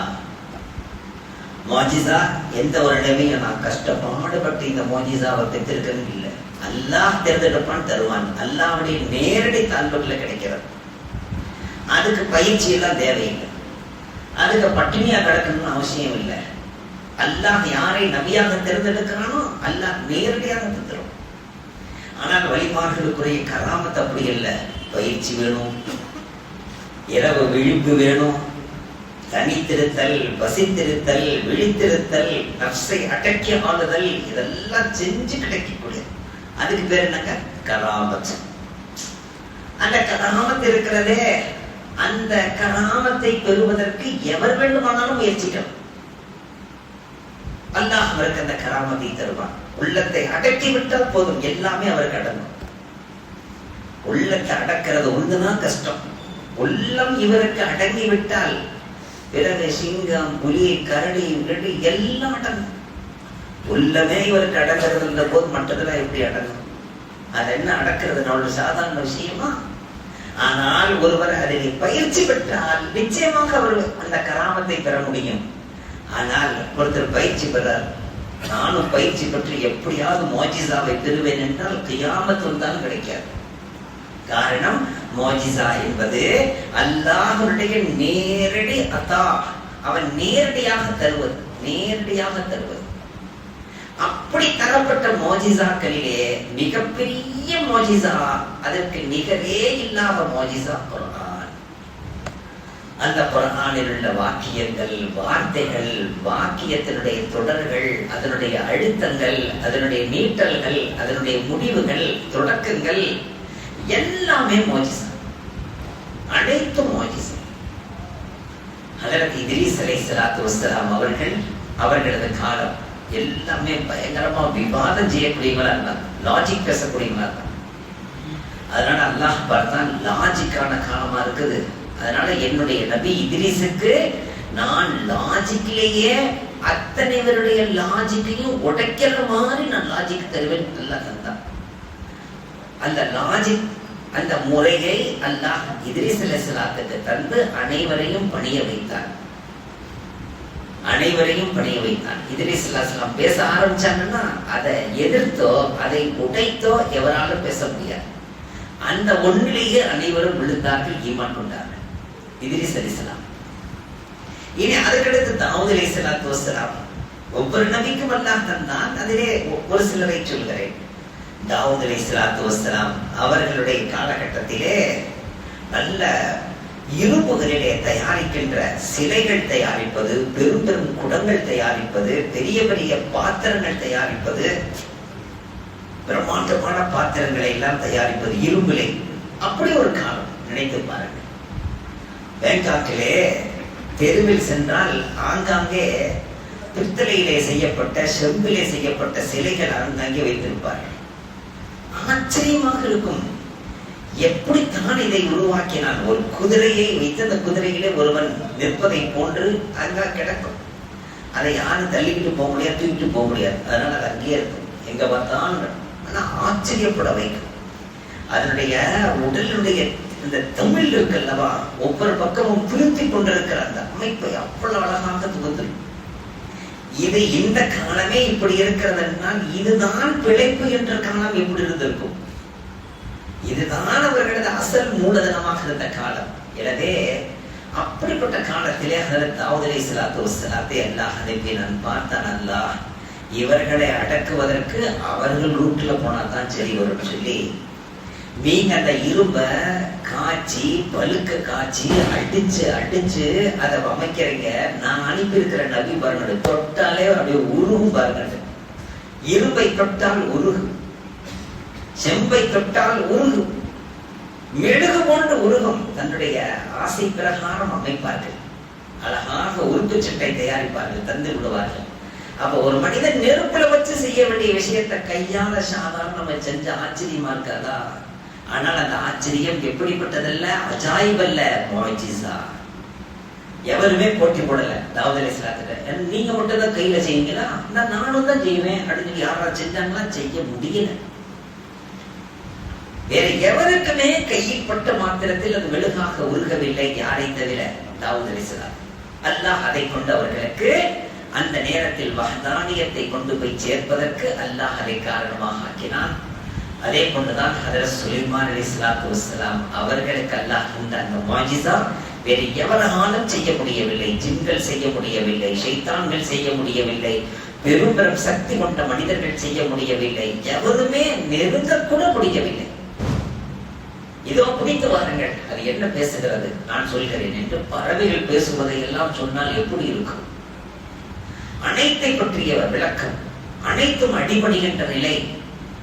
முஅஜிஸா எந்த ஒரு இடமையும் நான் கஷ்டப்பாடுபட்டு இந்த முஅஜிஸாவை பெற்றிருக்கேன்னு இல்லை. அல்லாஹ் தேர்ந்தெடுப்பான், தருவான். அல்லாஹ்வுடைய நேரடி தாழ்வுல கிடைக்கிறது. அதுக்கு பயிற்சி எல்லாம் தேவையில்லை, அதுக்கு பட்டினியா கிடக்கணும்னு அவசியம் இல்லை. அல்லாஹ் யாரை நபியாக தேர்ந்தெடுக்கிறானோ அல்லாஹ் நேரடியாக தந்துடும். ஆனால் வழிமார்களுக்குரிய கராமத் அப்படி இல்லை. பயிற்சி வேணும், இரவு விழிப்பு வேணும், தனித்திருத்தல், பசித்திருத்தல், விழித்திருத்தல், நஃப்ஸை அடக்கி ஆளுதல், இதெல்லாம் செஞ்சு கிடைக்கக்கூடியது. அதுக்கு பேர் என்னங்க? கராமத். அந்த கராமத் இருக்கிறதே, அந்த கராமத்தை பெறுவதற்கு எவர் வேண்டுமானாலும் முயற்சிக்கலாம். அல்லாஹ் அவருக்கு அந்த கராமத்தை தருவான். உள்ளத்தை அடக்கி விட்டால் போதும், எல்லாமே அவருக்கு அடங்கும். உள்ளத்தை அடக்கிறது ஒன்றுதான் கஷ்டம். உள்ளம் இவருக்கு அடங்கி விட்டால் பிறகு சிங்கம், புலி, கரடி, விரடி எல்லாம் அடங்கும். உள்ளமே இவருக்கு அடங்கிறது இருந்த போது மற்றதெல்லாம் எப்படி அடங்கும்? அது என்ன அடக்கிறது ஒரு சாதாரண விஷயமா? ஆனால் ஒருவர் அதில் பயிற்சி பெற்றால் நிச்சயமாக அவர் அந்த கராமத்தை பெற முடியும். ஆனால் ஒருத்தர் பயிற்சி பெறார், நானும் பயிற்சி பெற்று எப்படியாவது முஅஜிஸாவை பெறுவேன் என்றால் கியாமத்துல் தான் கிடைக்காது. காரணம், முஅஜிஸா என்பது அல்லாஹ்வுடைய நேரடி அதா, அவன் நேரடியாக தருவது, நேரடியாக தருவது. அப்படி தரப்பட்ட முஅஜிஸாக்களிலே மிகப்பெரிய முஅஜிஸா, அதற்கு நிகரே இல்லாத முஅஜிஸா குர்ஆன். அந்த குர்ஆனில் உள்ள வாக்கியங்கள், வார்த்தைகள், வாக்கியத்தினுடைய தொடர்கள், அதனுடைய அழுத்தங்கள், அதனுடைய நீட்டல்கள், அதனுடைய முடிவுகள், தொடக்கங்கள் எல்லாமே முஅஜிஸா, அனைத்தும் முஅஜிஸா. ஹஜ்ரத் இத்ரீஸ் அலைஹிஸ்ஸலாத்து வஸ்ஸலாம் அவர்களது காலம் எல்லாமே பயங்கரமா விவாதம் செய்யக்கூடியவங்களா இருந்தாங்க, லாஜிக் பேசக்கூடியவங்களா இருந்தாங்க. அதனால அல்லாஹ் பார்த்தான் லாஜிக்கான காலமா இருக்குது, அதனால என்னுடைய நபி இத்ரீஸுக்கு நான் லாஜிக்லேயே அத்தனை பேருடைய லாஜிக்கையும் உடைக்கிற மாதிரி நான் லாஜிக் தருவேன். அல்லாஹ் தந்தான். அந்த லாஜிக், அந்த முறையை அல்லாஹ் இத்ரீஸ் அலைஹிஸ்ஸலாத்துக்கு தந்து அனைவரையும் பணிய வைத்தான். அனைவரையும் பணிய வைத்தான். இத்ரீஸ் அலைஹிஸ்ஸலாம் பேச ஆரம்பிச்சாங்கன்னா அதை எதிர்த்தோ அதை உடைத்தோ எவராலும் பேச முடியாது. அந்த ஒன்றிலேயே அனைவரும் விழுந்தார்கள், ஈமான் கொண்டார்கள். இத்ரீஸ் அலைஹிஸ்ஸலாம். இனி அதுக்கடுத்து தாவூத் அலைஹிஸ்ஸலாத்து வஸ்ஸலாம். ஒவ்வொரு நபிக்கும் அல்லாஹ் தந்தான். அதிலே ஒரு சிலரை சொல்கிறேன். தாவூத் அலைஹிஸ்ஸலாத்து வஸ்ஸலாம் அவர்களுடைய காலகட்டத்திலே நல்ல இரும்புகளிலே தயாரிக்கின்ற சிலைகள் தயாரிப்பது, பெரும் பெரும் குடங்கள் தயாரிப்பது, பெரிய பெரிய பாத்திரங்கள் தயாரிப்பது, பிரம்மாண்டமான பாத்திரங்களை எல்லாம் தயாரிப்பது இரும்பிலே. அப்படி ஒரு காலம் நினைத்து பாருங்க. பேங்காக்கிலே தெருவில் சென்றால் ஆங்காங்கே பித்தளையிலே செய்யப்பட்ட, செம்பிலே செய்யப்பட்ட சிலைகள் ஆங்காங்கே வைத்திருப்பார்கள். ஆச்சரியமாக இருக்கும். எப்படித்தான் இதை உருவாக்கினான்? ஒரு குதிரையை வைத்து அந்த குதிரையிலே ஒருவன் நிற்பதை போன்று அங்க கிடக்கும். அதை யாரும் தள்ளிக்கிட்டு போக முடியாது, தூக்கிட்டு போக முடியாது. அதனால அது அங்கேயே இருக்கும், எங்க பார்த்தாலும். ஆனா ஆச்சரியப்பட வைக்கும். அதனுடைய உடலுடைய இந்த தமிழ் இருக்கல்லவா, ஒவ்வொரு பக்கமும் பிரித்தி கொண்டிருக்கிற அந்த அமைப்பை அவ்வளவு அழகாக தொகுத்திருக்கும். இது இந்த காலமே இப்படி இருக்கிறதுனா இதுதான் பிழைப்பு என்ற காலம் எப்படி இருந்திருக்கும்? இதுதான் அவர்களது அசல் மூலதனமாக இருந்த காலம். எனவே அப்படிப்பட்ட காலத்திலே ஹஜ்ரத் தாவூத் அலைஹிஸ்ஸலாத்து வஸ்ஸலாத்தை அல்லாஹ் அனுப்பி நான் பார்த்தான். அல்லாஹ் இவர்களை அடக்குவதற்கு அவர்கள் ரூட்ல போனா தான் சரி வரும்னு சொல்லி, நீங்க அந்த இரும்ப காய்ச்சி பழுக்க காய்ச்சி அடிச்சு அடிச்சு அதை அமைக்கிறீங்க. நான் அனுப்பி இருக்கிற நபி பாருங்க, தொட்டாலே அப்படியே உருகும் பாருங்க. இரும்பை தொட்டால் உருகும், செம்பை தொட்டால் உருகும், மெழுகு போன்று உருகும். தன்னுடைய ஆசை பிரகாரம் அமைப்பார்கள். அழகாக உருட்டு சட்டை தயாரிப்பார்கள், தந்து விடுவார்கள். அப்ப ஒரு மனிதன் நெருப்புல வச்சு செய்ய வேண்டிய விஷயத்தை கையால சாதாரண நம்ம செஞ்ச ஆச்சரியமா இருக்காதா? ஆனால் அந்த ஆச்சரியம் எப்படிப்பட்டதல்ல, அஜாயிபல்ல, முஅஜிஸா. எவருமே போட்டி போடல தாவூத் அலைஹிஸ்ஸலாத்துக்கு. நீங்க மட்டும் தான் கையில செய்வீங்களா? நானும் தான் செய்வேன் அப்படின்னு யாராவது செஞ்சாங்களா? செய்ய முடியல. வேற எவருக்குமே கையில் பட்ட மாத்திரத்தில் அது மெழுகாக உருகவில்லை, யாரை தவிர தாவூத் அலைஹிஸ்ஸலாம். அல்லாஹ் அதை கொண்டு அவர்களுக்கு அந்த நேரத்தில் வஹ்தானியத்தை கொண்டு போய் சேர்ப்பதற்கு அல்லாஹ் அதை காரணமாக ஆக்கினான். அதே போன்றுதான் ஹஜ்ரத் சுலைமான் அலைஹிஸ்ஸலாத்து வஸ்ஸலாம் அவர்களுக்கு அல்லாஹ் இந்த அந்த முஅஜிஸா வேறு எவராலும் செய்ய முடியவில்லை. ஜின்கள் செய்ய முடியவில்லை, ஷைத்தான்கள் செய்ய முடியவில்லை, பெரும் பெரும் சக்தி கொண்ட மனிதர்கள் செய்ய முடியவில்லை, எவருமே நெருங்க கூட முடியவில்லை. இதோ புரிந்து வாருங்கள், அது என்ன பேசுகிறது நான் சொல்கிறேன் என்று. பறவைகள் பேசுவதை எல்லாம் சொன்னால் எப்படி இருக்கும்? அனைத்தை பற்றிய விளக்கம், அனைத்தும் அடிபடுகின்ற நிலை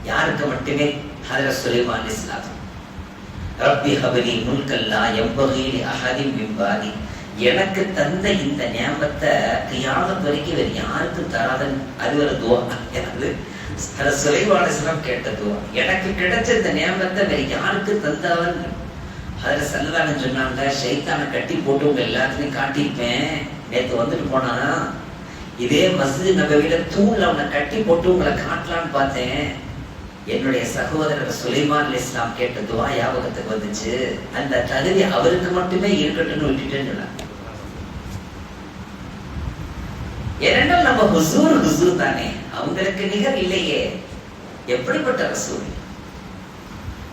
யாருக்கு மட்டுமே? ஹஜ்ரத் சுலைமான் அலைஹிஸ்ஸலாம். ரப்பி ஹப்லி முல்கன் லா யம்பகி லி அஹதின் மின் பாதி. எனக்கு தந்த இந்த நியாமத்தை கியாமத் வரைக்கும் வேறு யாருக்கும் தராதன். அது ஒரு துவா. அது சுலைமான் அலைஹிஸ்ஸலாம் கேட்ட துவா. எனக்கு கிடைச்ச இந்த நியாமத்தை வேறு யாருக்கு தந்தவன்? ஹஜ்ரத் ஸல்லல்லாஹு சொன்னாங்க, ஷைத்தானை கட்டி போட்டு உங்க எல்லாத்தையும் காட்டியிருப்பேன். நேற்று வந்துட்டு போனா இதே மஸ்ஜித் நபவியில தூண்ல அவனை கட்டி போட்டு உங்களை காட்டலான்னு பார்த்தேன். என்னுடைய சகோதரர் சுலைமான் அலைஹிஸ்ஸலாம் கேட்ட துவா ஞாபகத்துக்கு வந்துச்சு. அந்த தகுதி அவருக்கு மட்டுமே இருக்கட்டும்னு விட்டுட்டேன்னு சொன்னாங்க. ஏனென்றால் நம்ம ஹுசூர் தானே, அவங்களுக்கு நிகர் இல்லையே. எப்படிப்பட்ட ரசூல்!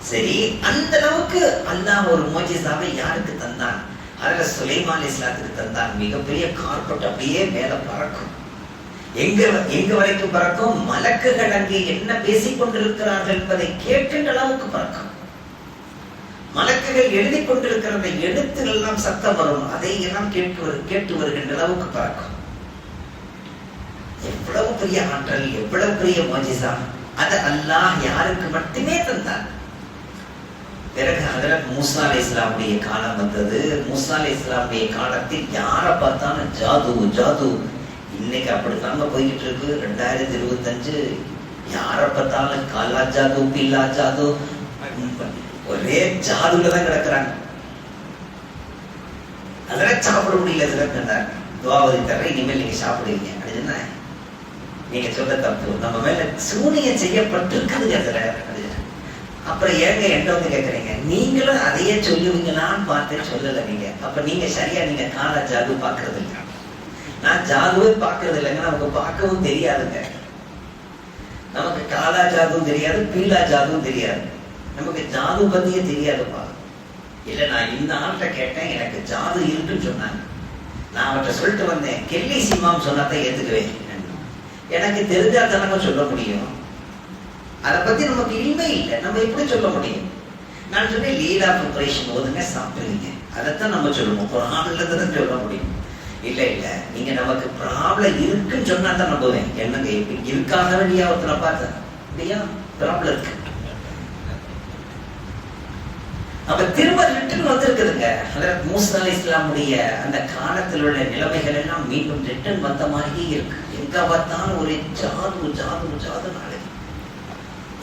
சரி, அந்த அளவுக்கு அல்லாஹ் ஒரு முஅஜிஸாவை யாருக்கு தந்தான்? ஹஜ்ரத் சுலைமான் அலைஹிஸ்ஸலாத்துக்கு தந்தான். மிகப்பெரிய கார்பெட் அப்படியே மேல பறக்கும். எங்க வரைக்கும் பறக்கும்? மலக்குகள் அங்கே என்ன பேசிக் கொண்டிருக்கிறார்கள் என்பதை கேட்கின்ற அளவுக்கு பறக்கும். மலக்குகள் எழுதி கொண்டிருக்கிற அந்த எழுத்துகள் எல்லாம் சத்தம் வரும், அதை எல்லாம் கேட்டு வருகின்ற அளவுக்கு பறக்கும். எவ்வளவு பெரிய ஆற்றல், எவ்வளவு பெரிய முஅஜிஸா! அது அல்லாஹ் யாருக்கு மட்டுமே தந்தான். பிறகு ஹஜ்ரத் மூசா அலைஹிஸ்ஸலாமுடைய காலம் வந்தது. மூசா அலைஹிஸ்ஸலாமுடைய காலத்தில் யாரை பார்த்தாலும் ஜாது ஜாது. இன்னைக்கு அப்படித்தாங்க போய்கிட்டு இருக்கு. 2025 யாரை பார்த்தாலும் காலா ஜாது, பில்லா ஜாது, ஒரே ஜாதுல தான் கிடக்குறாங்க. அதெல்லாம் சாப்பிட முடியல. துவாவதி தர்றேன், இனிமேல் நீங்க சாப்பிடுவீங்க அப்படின்னா நீங்க சொல்ல தப்பு. நம்ம மேல சூனியம் செய்யப்பட்டிருக்குது அதுல. அப்புறம் ஏங்க என்கிட்ட வந்து கேட்கறீங்க, நீங்களும் அதையே சொல்லுவீங்களான்னு பார்த்து சொல்லல நீங்க. அப்ப நீங்க சரியா நீங்க கால ஜாது பாக்குறது இல்லை. நான் ஜாதுவே பாக்குறது இல்லைங்க. நமக்கு பார்க்கவும் தெரியாதுங்க. நமக்கு காலா ஜாதுவும் தெரியாது, பீலா ஜாதுவும் தெரியாது. நமக்கு ஜாது பத்தியே தெரியாதுப்பா. இல்ல நான் இந்த ஆள்கிட்ட கேட்டேன், எனக்கு ஜாது இருக்குன்னு சொன்னாங்க. நான் அவற்றை சொல்லிட்டு வந்தேன். கெல்லி சிம்மாம் சொன்னாதான் ஏத்துக்குவேன். எனக்கு தெரிஞ்சா தானே சொல்ல முடியும். அதை பத்தி நமக்கு இனிமே இல்லை. நம்ம எப்படி சொல்ல முடியும்? நான் சொன்னேன் லீலா ப்ரிப்பரேஷன் ஓதுங்க, சாப்பிடுவீங்க. அதைத்தான் நம்ம சொல்லுவோம். ப்ராப்ளம் தான் சொல்ல முடியும். இல்ல இல்ல, நீங்க நமக்கு ப்ராப்ளம் இருக்குன்னு சொன்னா தான் நம்புவேன். என்னங்க இப்படி இருக்காத வேண்டியா ஒருத்தரை பார்த்தேன் இல்லையா, ப்ராப்ளம் இருக்கு. அப்ப திரும்ப ரிட்டர்ன் வந்திருக்குதுங்க. ஹஜ்ரத் மூஸா அலைஹிஸ்ஸலாமுடைய அந்த காலத்தில் உள்ள நிலைமைகள் எல்லாம் மீண்டும் ரிட்டர்ன் வந்த மாதிரியே இருக்கு. எங்க பார்த்தாலும் ஒரு ஜாது ஜாது ஜாது நாளை,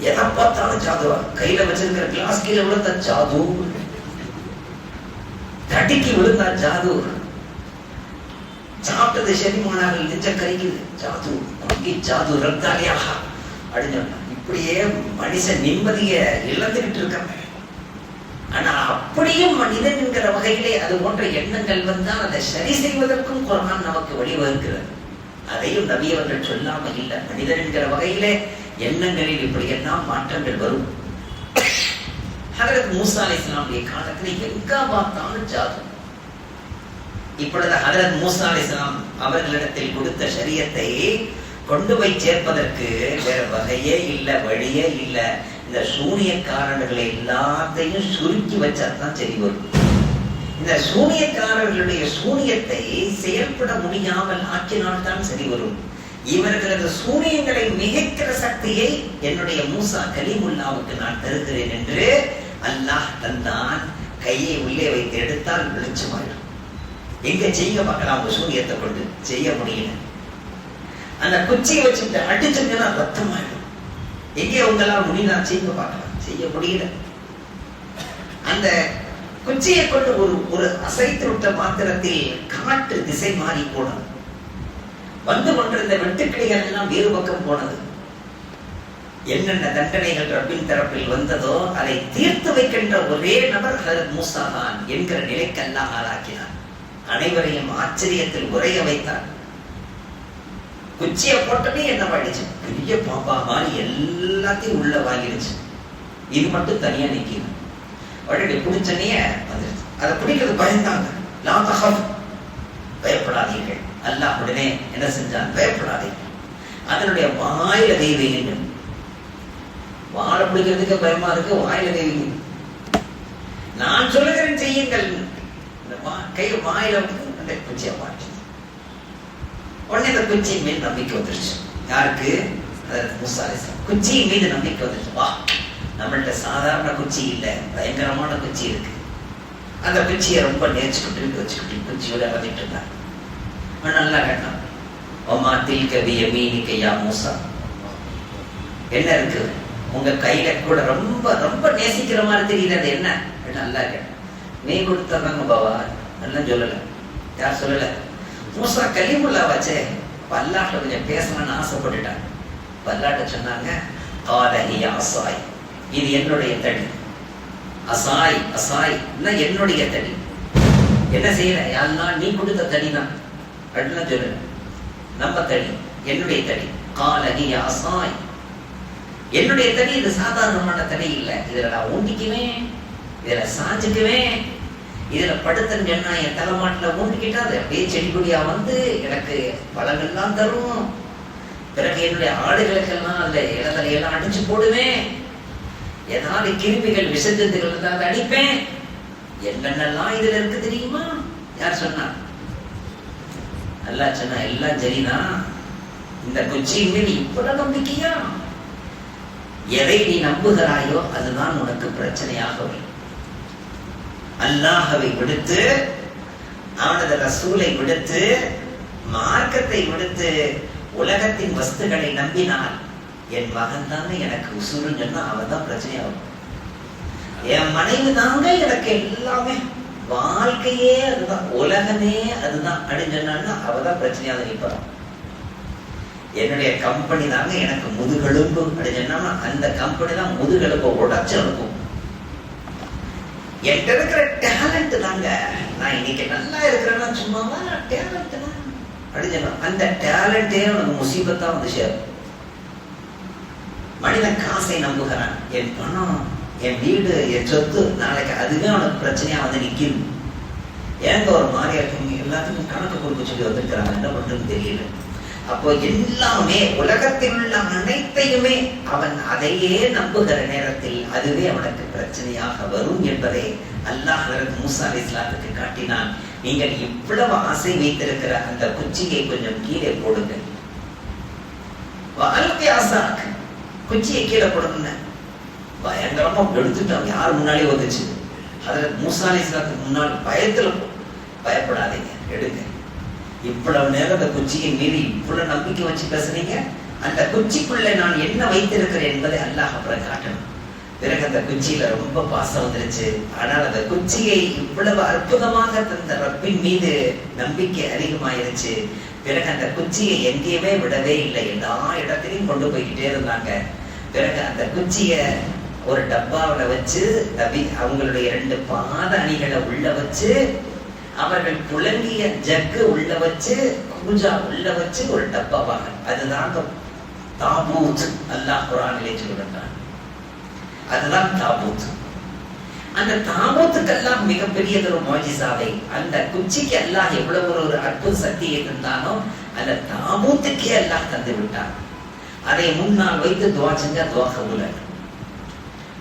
எதை பார்த்தாலும் ஜாதுவா. கையில வச்சிருக்கிற கிளாஸ் கீழே விழுந்தா ஜாது, தடிக்கு விழுந்தா ஜாது, சாப்பிட்டது செரிமானார்கள் நெஞ்ச கறிக்குது ஜாது, குக்கி ஜாது ரத்தாலியாக அப்படின்னு சொன்னா. இப்படியே மனுஷன் நிம்மதியை இழந்துகிட்டு இருக்காங்க. ஆனா அப்படியும் மனிதன் என்கிற வகையிலே அது போன்ற எண்ணங்கள் வந்தால் அதை சரி செய்வதற்கும் குர்ஆன் நமக்கு வழிவகுக்கிறது. அதையும் நபி அவர்கள் சொல்லாம இல்லை. மனிதன் என்கிற வகையிலே எண்ணங்களில் இப்படி எல்லாம் மாற்றங்கள் வரும். ஹஜ்ரத் மூஸா அலைஹிஸ்ஸலாமுடைய காலத்தில் எங்க பார்த்தாலும் ஜாது. இப்பொழுது ஹஜ்ரத் மூஸா அலைஹிஸ்ஸலாம் அவர்களிடத்தில் கொடுத்த ஷரியத்தை கொண்டு போய் சேர்ப்பதற்கு வேற வகையே இல்லை, வழியே இல்லை. இந்த சூனியக்காரர்களை எல்லாத்தையும் சுருக்கி வச்சாதான் சரி வரும். இந்த சூனியக்காரர்களுடைய சூனியத்தை செயல்பட முடியாமல் ஆக்கினால்தான் சரி வரும். இவர்களது சூனியங்களை மிகைக்கிற சக்தியை என்னுடைய மூசா கலீமுல்லாவுக்கு நான் தருகிறேன் என்று அல்லாஹ் தந்தான். கையை உள்ளே வைத்து எடுத்தால் வெளிச்சமாயிடும். எங்க செய்ய பார்க்கலாம், அவங்க சூனியத்தை கொண்டு செய்ய முடியல. அந்த குச்சியை வச்சுட்டு அடிச்சுங்கன்னா ரத்தமாயிடும். எங்கே உங்களால் முடியல, செய்ய பார்க்கலாம், செய்ய முடியல. அந்த குச்சியை கொண்டு ஒரு அசைத்து விட்ட மாத்திரத்தில் காட்டு திசை மாறி போனது. வந்து கொண்டிருந்த வெட்டுக்கிளிகள் எல்லாம் வேறு பக்கம் போனது. என்னென்ன தண்டனைகள் ரப்பின் தரப்பில் வந்ததோ அதை தீர்த்து வைக்கின்ற ஒரே நபர் ஹஜ்ரத் மூஸா தான் என்கிற நிலைக்கு அல்லாஹ் ஆளாக்கினார். அனைவரையும் ஆச்சரியத்தில் உரைய வைத்தார். குச்சியை போட்டவே என்ன பாடிச்சு, பெரிய பாப்பா மாதிரி எல்லாத்தையும் உள்ள வாங்கிடுச்சு. இது மட்டும் தனியா நிக்கணும். உடனே பிடிச்சனே வந்துருச்சு. அதை பிடிக்கிறது பயந்தாங்க. லா தஹஃப், பயப்படாதீர்கள். அல்லாஹ் உடனே என்ன செஞ்சான், பயப்படாதீர்கள். அதனுடைய வாயில கை வைங்க. வாழை பிடிக்கிறதுக்கு பயமா இருக்கு, வாயில கை வைங்க. நான் சொல்லுகிறேன் செய்யுங்கள். கை வாயில அந்த குச்சியை மாற்றி உடனே அந்த குச்சியின் மீது நம்பிக்கை வந்துருச்சு. யாருக்கு? மூஸா அலைஹிஸ்ஸலாம். குச்சியின் மீது நம்பிக்கை வந்துருச்சு. வா, நம்மள்ட்ட சாதாரண குச்சி இல்லை, பயங்கரமான குச்சி இருக்கு. அந்த குச்சியை ரொம்ப நேர்ச்சிக்கிட்டு வச்சுக்கிட்டு குச்சியோட வந்துட்டு இருந்தாங்க. நல்லா கேட்டான், ஒமா தில்க பியமீனிக யா மூஸா, என்ன இருக்கு உங்க கையில கூட ரொம்ப ரொம்ப நேசிக்கிற மாதிரி தெரியுது, அது என்ன? நல்லா கேட்டான். நீ கொடுத்ததாங்க பாவா, நல்லா சொல்லல. யார் சொல்லல? மூஸா கலீமுல்லா வச்சே. அல்லாஹ்ட்ட கொஞ்சம் பேசணும்னு ஆசைப்பட்டுட்டாங்க. அல்லாஹ்ட்ட சொன்னாங்க, காலஹி அசாய், இது என்னுடைய தடி. அசாய் அசாய் என்னுடைய தடி. என்ன செய்யற? யாரெல்லாம் நீ கொடுத்த தடி தான் அப்படின்னா சொல்லு. நம்ம தடி, என்னுடைய தடி. காலஹி அசாய், என்னுடைய தடி. இது சாதாரணமான தடி இல்லை. இதுல நான் ஊண்டிக்குவேன், இதுல சாஞ்சுக்குவேன், இதுல படுத்தன்னு சொன்னா என் தலைமாட்டில ஊண்டிக்கிட்டா அது அப்படியே செடி கொடியா வந்து எனக்கு பழங்கள்லாம் தரும். பிறகு என்னுடைய ஆடுகளுக்கெல்லாம் அதுல இளதலையெல்லாம் அடிச்சு போடுவேன். ஏதாவது கிருமிகள் விசஜந்துகள் இருந்தா அதை அடிப்பேன். என்னென்னலாம் இதுல இருக்கு தெரியுமா? யார் சொன்னா? அல்லாஹ் சொன்னா எல்லாம் சரிதான். இந்த குச்சியின் மீது இவ்வளவு நம்பிக்கையா? எதை நீ நம்புகிறாயோ அதுதான் உனக்கு பிரச்சனையாக வரும். அல்லாஹ்வை விடுத்து, அவனது ரசூலை விடுத்து, மார்க்கத்தை விடுத்து உலகத்தின் வஸ்துகளை நம்பினால் என் மகன் தானே எனக்கு உசுருன்னு சொன்னா அவன் தான் பிரச்சனையாகும். என் மனைவி தாங்க எனக்கு எல்லாமே, வாழ்க்கையே அதுதான், உலகமே அதுதான் அப்படின்னு சொன்னா அவதான் பிரச்சனையாக நிற்பான். என்னுடைய கம்பெனி தாங்க எனக்கு முதுகெலும்பு அப்படின்னு சொன்னா அந்த கம்பெனி தான் முதுகெலும்பு உடைச்சு இருக்கும். என்கிட்ட இருக்கிற டேலண்ட் தாங்க, நான் இன்னைக்கு நல்லா இருக்கிறேன்னா சும்மாவா டேலண்ட் தான் அப்படின்னு சொன்னா அந்த டேலண்டே உனக்கு முசீபத்தா வந்து சேரும். மனிதன் காசை நம்புகிறான், என் பணம், என் வீடு, என் சொத்து, நாளைக்கு அதுவே அவனுக்கு பிரச்சனையா வந்து நிற்கிது. ஏங்க ஒரு மாதிரியா இருக்கீங்க, எல்லாத்துக்கும் கணக்கு கொடுக்க சொல்லி வந்திருக்கிறாங்க, என்ன பண்றதுன்னு தெரியல. அப்போ எல்லாமே உலகத்தில் உள்ள அனைத்தையுமே அவன் அதையே நம்புகிற நேரத்தில் அதுவே அவனுக்கு பிரச்சனையாக வரும் என்பதை அல்லாஹ் மூசா அலைஹிஸ்ஸலாத்துக்கு காட்டினான். நீங்கள் இவ்வளவு ஆசை வைத்திருக்கிற அந்த குச்சியை கொஞ்சம் கீழே போடுங்க, வாழ்க்கை ஆசாக்கு குச்சியை கீழே போடுங்க. பயங்கரமா எடுத்துட்டான், யார் முன்னாலே வந்துச்சு. அதுல மூசா அலைஹிஸ்ஸலாத்துக்கு முன்னால் பயத்துல, பயப்படாதீங்க எடுங்க. இவ்வளவு நேரம் அந்த குச்சியை மீறி இவ்வளவு நம்பிக்கை வச்சு பேசுறீங்க, அந்த குச்சிக்குள்ள நான் என்ன வைத்திருக்கிறேன் என்பதை அல்லாஹ் அப்புறம் காட்டணும். பிறகு அந்த குச்சியில ரொம்ப பாசம் வந்துருச்சு. ஆனால் அந்த குச்சியை இவ்வளவு அற்புதமாக தந்த ரப்பின் மீது நம்பிக்கை அதிகமாயிருச்சு. பிறகு அந்த குச்சியை எங்கேயுமே விடவே இல்லை, எல்லா இடத்திலையும் கொண்டு போய்கிட்டே இருந்தாங்க. பிறகு அந்த குச்சிய ஒரு டப்பாவில வச்சு அவங்களுடைய 2 பாத அணிகளை உள்ள வச்சு, அவர்கள் புழங்கிய ஜக்கு உள்ள வச்சு, பூஜா உள்ள வச்சு ஒரு டப்பாவாக, அதுதான் தாபூத். அல்லாஹ் குர்ஆனிலே சொல்றான், அதுதான் தாபூத். அந்த தாபூத்துக்கு அல்லாஹ் மிகப்பெரிய ஒரு மோஜிசாவை, அந்த குச்சிக்கு அல்லாஹ் எவ்வளவு ஒரு அற்புத சக்தியை தந்தானோ அந்த தாபூத்துக்கே அல்லாஹ் தந்து விட்டான். அதை முன்னால் வைத்து துவா செஞ்சா துவா கபூல்.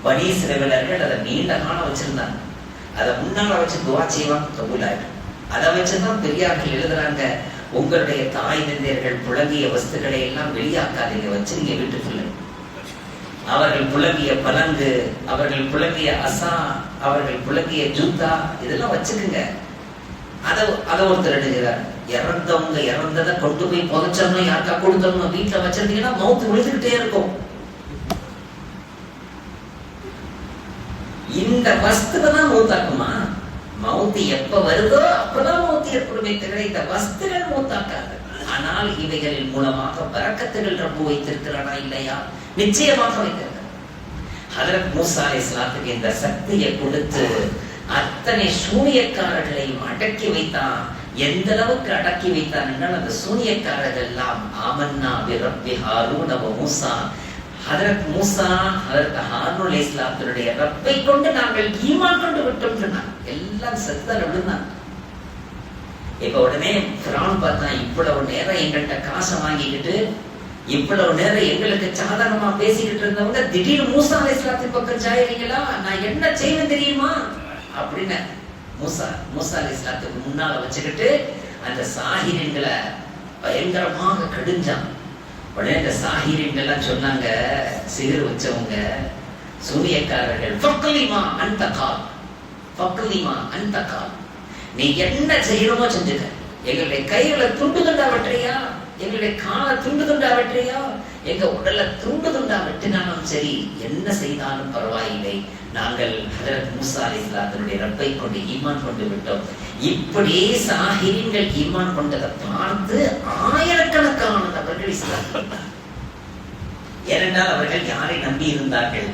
பனி இஸ்ரவேலர்கள் அதை நீண்ட காலம் வச்சிருந்தாங்க, அதை முன்னால வச்சு துவா செய்வாங்க, கபூல் ஆயிடும். அதை வச்சுதான் பெரியார்கள் எழுதுறாங்க, உங்களுடைய தாய் தந்தையர்கள் புழங்கிய வஸ்துக்களை எல்லாம் வெளியாக்காதீங்க, வச்சு நீங்க வீட்டுக்குள்ள. அவர்கள் புழங்கிய பலங்கு, அவர்கள் புழங்கிய அசா, அவர்கள் புழங்கிய ஜூத்தா, இதெல்லாம் வச்சுக்குங்க. அதை ஒருத்தர் எழுதுகிறார், இறந்தவங்க இறந்ததை கொண்டு போய் புதைச்சோம்னா யாருக்கா கொடுத்தோம்னா வீட்டுல வச்சிருந்தீங்கன்னா மவுத்து விழுந்துகிட்டே இருக்கும். இந்த வஸ்துதான் மௌத்தாக்குமா? மௌத்து எப்ப வருதோ அப்பதான் மௌத்து ஏற்படுமே தவிர இந்த வஸ்துகள் மௌத்தாக்காது. ஆனால் இவைகளின் மூலமாக பரக்கத்துகள் ரப்பு வைத்திருக்கிறானா இல்லையா? நிச்சயமாக வைத்திருக்கிறார். ஹஜ்ரத் மூசா அலைஹிஸ்ஸலாத்துக்கு இந்த சக்தியை கொடுத்து அத்தனை சூனியக்காரர்களையும் அடக்கி வைத்தான். எந்த அளவுக்கு அடக்கி வைத்தான் என்றால் அந்த சூனியக்காரர்கள் எல்லாம் ஆமன்னா பி ரப்பி ஹாரூன வ மூசா, ஹஜ்ரத் மூசா ஹஜ்ரத் ஹாரூன் அலைஹிஸ்ஸலாத்துடைய ரப்பை கொண்டு நாங்கள் ஈமான் கொண்டு விட்டோம் சொன்னாங்க. எல்லாம் செத்தல விழுந்தாங்க. இப்ப உடனே ஃபிரௌன் பார்த்தா, இவ்வளவு நேரம் எங்கள்கிட்ட காசை வாங்கிக்கிட்டு இவ்வளவு நேரம் எங்களுக்கு சாதகமா பேசிக்கிட்டு இருந்தவங்க திடீர்னு மூசா அலைஹிஸ்ஸலாத்தின் பக்கம் சாயறீங்களா, நான் என்ன செய்வேன் தெரியுமா அப்படின்னு மூசா அலைஹிஸ்ஸலாத்துக்கு முன்னால வச்சுக்கிட்டு அந்த சாஹிரீன்களை பயங்கரமாக கடிஞ்சான். உடனே இந்த சாஹிரீன்கள் சொன்னாங்க, சிகர் வச்சவங்க சூனியக்காரர்கள், ஃபக்லிமா அன்தகால், ஃபக்லிமா அன்தகால், நீ என்ன செய்யணுமோ செஞ்சுக்க, எங்களுடைய கைகளை துண்டு துண்டா வெட்டுறியா, எங்களுடைய காலை துண்டு துண்டா வெட்டுறியா, எங்க உடலை துண்டு துண்டா வெட்டினாலும் சரி, என்ன செய்தாலும் பரவாயில்லை, நாங்கள் ஹஜ்ரத் மூசா அலைஹிஸ்ஸலாத்துடைய ரப்பை கொண்டு ஈமான் கொண்டு விட்டோம். இப்படி சாஹிரீன்கள் ஈமான் கொண்டதை பார்த்து ஆயிரக்கணக்கான நபர்கள் இஸ்லாம். ஏனென்றால் அவர்கள் யாரை நம்பி இருந்தார்கள்?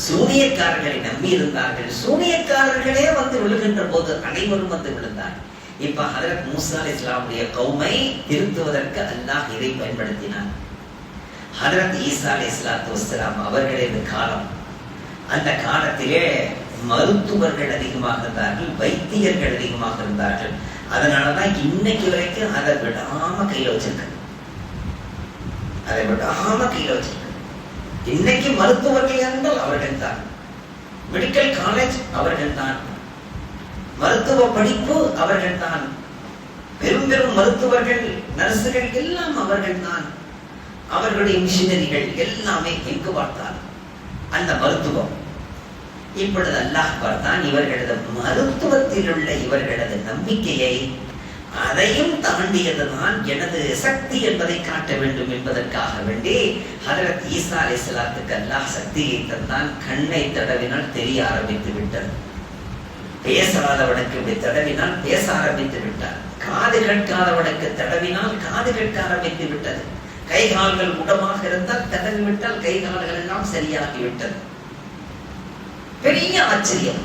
சூனியக்காரர்களை நம்பி இருந்தார்கள். சூனியக்காரர்களே வந்து விழுகின்ற போது அனைவரும் வந்து விழுந்தார்கள். இப்ப ஹஜ்ரத் மூசா அலைஹிஸ்ஸலாமுடைய கௌமை திருத்துவதற்கு அல்லாஹ் இதை பயன்படுத்தினார். ஹஜ்ரத் ஈசா அலைஹிஸ்ஸலாத்து வஸ்ஸலாம் அவர்களது காலம், அந்த காலத்திலே மருத்துவர்கள் அதிகமாக இருந்தார்கள், வைத்தியர்கள் அதிகமாக இருந்தார்கள். அதனாலதான் இன்னைக்கு வரைக்கும் அதை விடாம கையில வச்சிருக்க, அதை விடாம கையில வச்சிருக்க. இன்னைக்கு மருத்துவர்கள் என்றால் அவர்கள் தான், மெடிக்கல் காலேஜ் அவர்கள் தான், மருத்துவ படிப்பு அவர்கள் தான், பெரும் பெரும் மருத்துவர்கள், நர்சுகள் எல்லாம் அவர்கள் தான், அவர்களுடைய மிஷினரிகள் எல்லாமே எங்கு பார்த்தால் அந்த மருத்துவம். இப்பொழுது அல்லாஹ் பார்த்தான் இவர்களது மருத்துவத்தில் உள்ள இவர்களது நம்பிக்கையை, அதையும் தாண்டியதுதான் எனது சக்தி என்பதை காட்ட வேண்டும் என்பதற்காக வேண்டி ஹஜ்ரத் ஈசா அலைஹிஸ்ஸலாத்துக்கு அல்லாஹ் சக்தியை தந்தான். கண்ணை தடவினால் தெரிய ஆரம்பித்து விட்டது. பேசாதவனுக்கு இப்படி தடவினால் பேச ஆரம்பித்து விட்டார். காது கேட்காதவனுக்கு தடவினால் காது கேட்க ஆரம்பித்து விட்டது. கை கால்கள் உடமாக இருந்தால் தடவி விட்டால் கை கால்கள் எல்லாம் சரியாகிவிட்டது. பெரிய ஆச்சரியம்.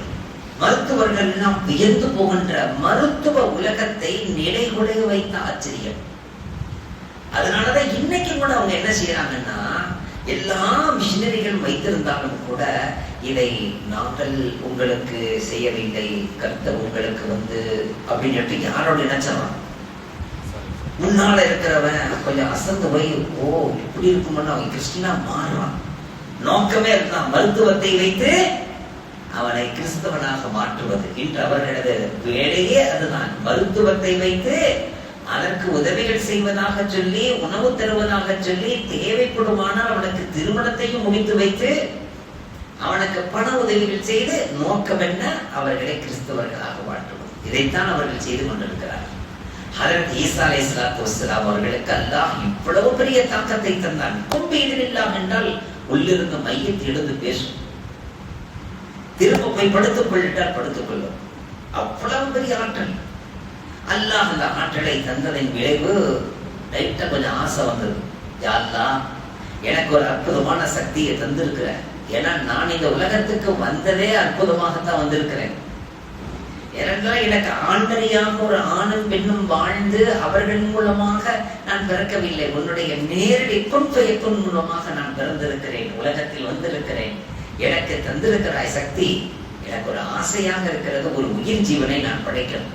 மருத்துவர்கள் எல்லாம் வியந்து போகின்ற மருத்துவ உலகத்தை நிலைகுலைய வைத்த ஆச்சரியம். அதனாலதான் இன்னைக்கு கூட அவங்க என்ன செய்யறாங்கன்னா, எல்லா மிஷினரிகள் வைத்திருந்தாலும் கூட இதை நாங்கள் உங்களுக்கு செய்யவில்லை, கர்த்தர் உங்களுக்கு அப்படின்னு யாரோட நினைச்சான். முன்னால இருக்கிறவன் கொஞ்சம் அசந்து போய் ஓ இப்படி இருக்கும்னு அவன் கிறிஸ்டினா மாறுவான். நோக்கமே இருந்தான் மருத்துவத்தை வைத்து அவனை கிறிஸ்தவனாக மாற்றுவது. இன்று அவர்களது வேலையே அதுதான். மருத்துவத்தை வைத்து அதற்கு உதவிகள் செய்வதாக சொல்லி, உணவு தருவதாக சொல்லி, தேவைப்படுமானால் அவனுக்கு திருமணத்தையும் முடித்து வைத்து அவனுக்கு பண உதவிகள் செய்து நோக்கம் என்ன, அவர்களை கிறிஸ்தவர்களாக மாற்றுவது. இதைத்தான் அவர்கள் செய்து கொண்டிருக்கிறார். ஹஜ்ரத் ஈசா அலைஹிஸ்ஸலாத்து வஸ்ஸலாம் அவர்களுக்கு அல்லாஹ் இவ்வளவு பெரிய தாக்கத்தை தந்தான். கொம்பு எதிரில்லாம் என்றால் உள்ளிருந்து மையத்தை எடுத்து பேசும். திரும்ப போய் படுத்துக் கொள்ளிட்டால் படுத்துக் கொள்ளும். அவ்வளவு பெரிய ஆற்றல். அல்லாஹ் அந்த ஆற்றலை தந்ததின் விளைவு லைட்டா கொஞ்சம் ஆசை வந்தது. யா அல்லாஹ், எனக்கு ஒரு அற்புதமான சக்தியை தந்திருக்கிற. ஏன்னா நான் இந்த உலகத்துக்கு வந்ததே அற்புதமாகத்தான் வந்திருக்கிறேன். ஏனென்றால் எனக்கு ஆண்டறியாக ஒரு ஆணும் பெண்ணும் வாழ்ந்து அவர்கள் மூலமாக நான் பிறக்கவில்லை. உன்னுடைய நேரடி பொன்பயப்பின் மூலமாக நான் பிறந்திருக்கிறேன், உலகத்தில் வந்திருக்கிறேன். எனக்கு தந்திருக்கிறாய் சக்தி. எனக்கு ஒரு ஆசையாக இருக்கிறது, ஒரு உயிர் ஜீவனை நான் படைக்கணும்.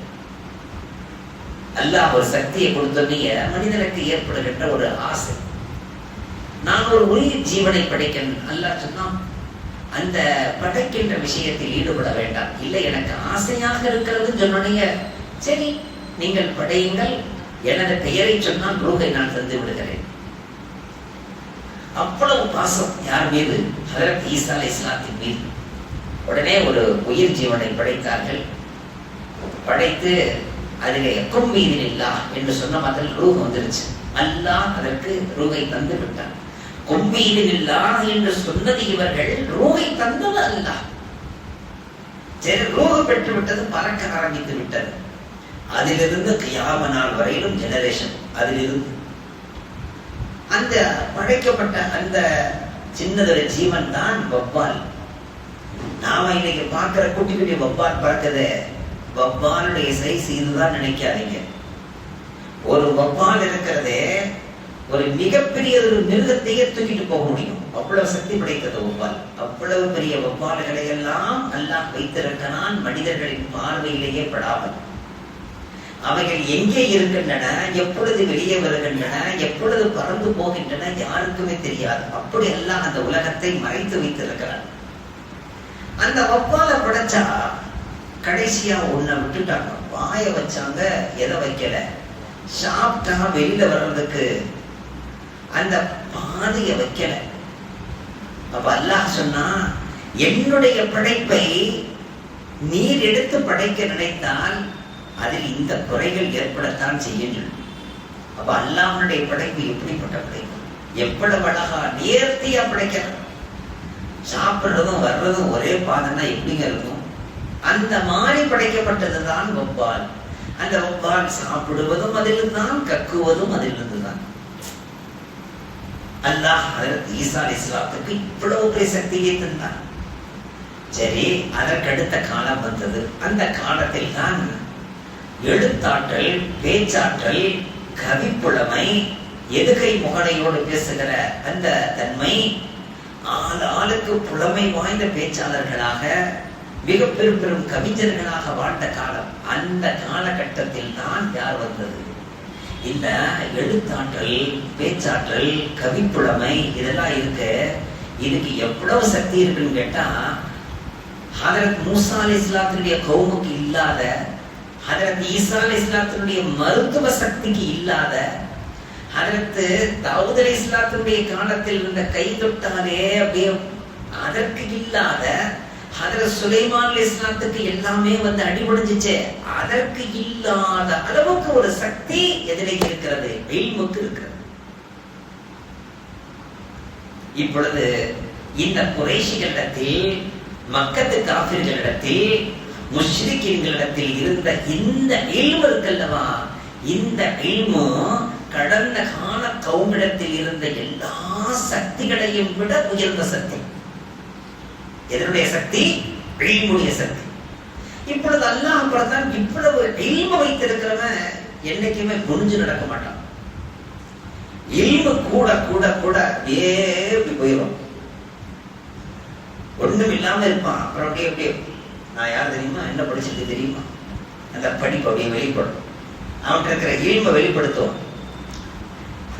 அல்லாஹ் ஒரு சக்தியை கொடுத்தோன்னே மனிதனுக்கு ஏற்படுகின்ற ஒரு ஆசை, நான் ஒரு உயிர் ஜீவனை படைக்கணும். அல்லாஹ் சொன்னான், அந்த படைக்கின்ற விஷயத்தில் ஈடுபட வேண்டாம். இல்லை, எனக்கு ஆசையாக இருக்கிறது சொன்னுடைய, சரி நீங்கள் படையுங்கள், எனது பெயரை சொன்னால் ரூஹை நான் தந்து விடுகிறேன். அவ்வளவு பாசம் யார் மீது? ஹஜ்ரத் ஈசா அலைஹிஸ்ஸலாத்தின் மீது. உடனே ஒரு உயிர் ஜீவனை படைத்தார்கள். படைத்து அதிலே கொம்பீதில் இல்லா என்று சொன்ன மாதிரி ரூஹ் வந்துருச்சு. அல்லாஹ் அதற்கு ரூஹை தந்து விட்டார். கொம்பீதில் இல்லா என்று சொன்னது இவர்கள், ரூஹை தந்தது அல்லாஹ். சரி, ரூஹ் பெற்று விட்டது, பறக்க ஆரம்பித்து விட்டது. அதிலிருந்து கியாம நாள் வரையிலும் ஜெனரேஷன். அதிலிருந்து அந்த படைக்கப்பட்ட அந்த சின்னதொரு ஜீவன் தான் வவ்வால். நாம இன்னைக்கு பார்க்கிற குட்டி குட்டி வவ்வால் பறக்குது. வவ்வாலுடைய சைஸ் இதுதான் நினைக்காதீங்க. ஒரு வவ்வால் இருக்கிறதே ஒரு மிகப்பெரிய ஒரு மிருகத்தையே தூக்கிட்டு போக முடியும். அவ்வளவு சக்தி படைத்தது வவ்வால். அவ்வளவு பெரிய வவ்வால்களை எல்லாம் அல்லாஹ் வைத்திருக்கிறான், மனிதர்களின் பார்வையிலேயே படாமல். அவைகள் எங்கே இருக்கின்றன, எப்பொழுது வெளியே வருகின்றன, எப்பொழுது பறந்து போகின்றன யாருக்குமே தெரியாது. அப்படி எல்லாம் அந்த உலகத்தை மறைத்து வைத்திருக்கிறார். அந்த வவ்வாலை படைச்சா கடைசியா ஒன்ன விட்டுட்டாங்க, வாய வச்சாங்க, எதை வைக்கல. சாப்பிட்டா வெளியில வர்றதுக்கு அந்த பாதைய வைக்கல. அப்ப அல்லாஹ் சொன்னா, என்னுடைய படைப்பை நீர் எடுத்து படைக்க நினைத்தால் அதில் இந்த குறைகள் ஏற்படத்தான் செய்யும். அப்ப அல்லாஹ்வுடைய படைப்பு எப்படிப்பட்ட படைப்பு, எவ்வளவு அழகா நேர்த்தியா படைக்கிறார். சாப்பிடுறதும் வர்றதும் ஒரே பாதைன்னா எப்படிங்க இருக்கும்? அந்த மாதிரி படைக்கப்பட்டதுதான் வவ்வால். அந்த வவ்வால் சாப்பிடுவதும் அதிலிருந்தான், கக்குவதும் அதிலிருந்துதான். அல்லாஹ் ஹஜ்ரத் ஈசா அலைஹிஸ்ஸலாத்துக்கு இவ்வளவு பெரிய சக்தியை தந்தான். சரி, அதற்கடுத்த காலம் வந்தது. அந்த காலத்தில் தான் எழுத்தாற்றல், பேச்சாற்றல், கவிப்புலமை, எதுகை முகனையோடு பேசுகிற அந்த தன்மை, ஆளுக்கு புலமை வாய்ந்த பேச்சாளர்களாக, மிக பெரும் பெரும் கவிஞர்களாக வாழ்ந்த காலம். அந்த காலகட்டத்தில் தான் யார் வந்தது? இந்த எழுத்தாற்றல், பேச்சாற்றல், கவிப்புலமை இதெல்லாம் இருக்கு. இதுக்கு எவ்வளவு சக்தி இருக்குன்னு கேட்டா, ஹஜ்ரத் மூசா அலைஹிஸ்ஸலாத்துடைய கௌமுக்கு இல்லாத, ஹஜ்ரத் ஈசா அலைஹிஸ்ஸலாத்துடைய மருத்துவ சக்திக்கு இல்லாத, ஹஜ்ரத் தாவூத் அலைஹிஸ்ஸலாத்துடைய காலத்தில் இருந்த கை தொட்டாலே அப்படியே அதற்கு இல்லாத, ஹஜ்ரத் சுலைமான் அலைஹிஸ்ஸலாத்துக்கு எல்லாமே அடிபடிஞ்சிச்சு, அதற்கு இல்லாத அளவுக்கு ஒரு சக்தி எதிரே இருக்கிறது, இல்முக்கு இருக்கிறது. இப்பொழுது இந்த குறைஷிகளிடத்தில், மக்கத்து காஃபிர்களிடத்தில் முஷ்ரிக்கீன்களிடத்தில் இருந்த இந்த இல்மு இருக்கல்லவா, இந்த இல்மு கடந்த கால கௌமிடத்தில் இருந்த எல்லா சக்திகளையும் விட உயர்ந்த சக்தி. எதனுடைய சக்தி? இல்முடைய சக்தி. இப்பொழுது அல்லாஹ் பிரதான் இவ்வளவு இல்மு வைத்திருக்கிறவன் என்னைக்குமே குனிஞ்சு நடக்க மாட்டான். இல்மு கூட கூட கூட இப்படி போயிடும், ஒண்ணும் இல்லாம இருப்பான். அப்புறம் அப்படியே அப்படியே நான் யார் தெரியுமா, என்ன படிச்சிருக்கு தெரியுமா, அந்த படிப்பு அப்படியே வெளிப்படும். அவன் இருக்கிற இல்ம வெளிப்படுத்துவான்.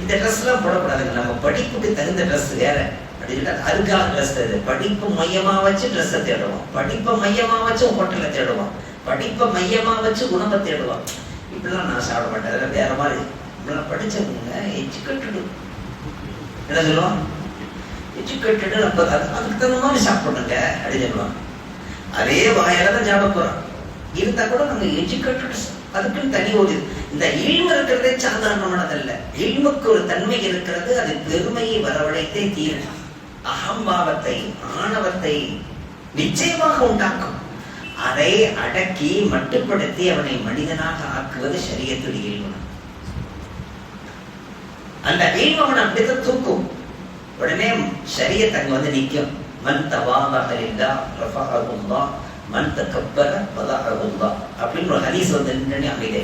இந்த ட்ரெஸ் எல்லாம் போடக்கூடாதுங்க, நம்ம படிப்புக்கு தகுந்த ட்ரெஸ் வேற அப்படின்னு அதுக்காக ட்ரெஸ் அது. படிப்பு மையமா வச்சு ட்ரெஸ்ஸை தேடுவோம், படிப்பை மையமா வச்சு ஹோட்டலை தேடுவோம், படிப்பை மையமா வச்சு உணவை தேடுவோம். இப்படிலாம் நான் சாப்பிட மாட்டேன், அதெல்லாம் வேற மாதிரி. இப்படிலாம் படிச்சவங்க எஜுகேட்டடு என்ன சொல்லுவான், எஜுகேட்டடு நம்ம அதுக்கு தகுந்த மாதிரி சாப்பிடணுங்க அப்படின்னு சொல்லுவான். அதே வாயால தான் சாப்பிட போறோம். இருந்தா கூட நம்ம எஜுகேட்டட், அதுக்குன்னு தனி ஒரு இந்த இல்மு இருக்கிறதே சாதாரணமானதல்ல. இல்முக்கு ஒரு தன்மை இருக்கிறது, அது பெருமையை வரவழைத்தே தீரும். அகம்பாவத்தை, ஆணவத்தை நிச்சயமாக உண்டாக்கும். அதை அடக்கி மட்டுப்படுத்தி அவனை மனிதனாக ஆக்குவது ஷரியத்துடைய இல்மு. அந்த இல்மு அவன் அப்படித்தான் தூக்கும். உடனே ஷரியத் அங்க வந்து நிற்கும். மன் தவாதஅ லில்லாஹ் ரஃபஅஹு அல்லாஹ், மன் தகப்பர வதஅஹு அல்லாஹ் அப்படின்னு ஒரு ஹதீஸ் வந்து நின்று அமைதே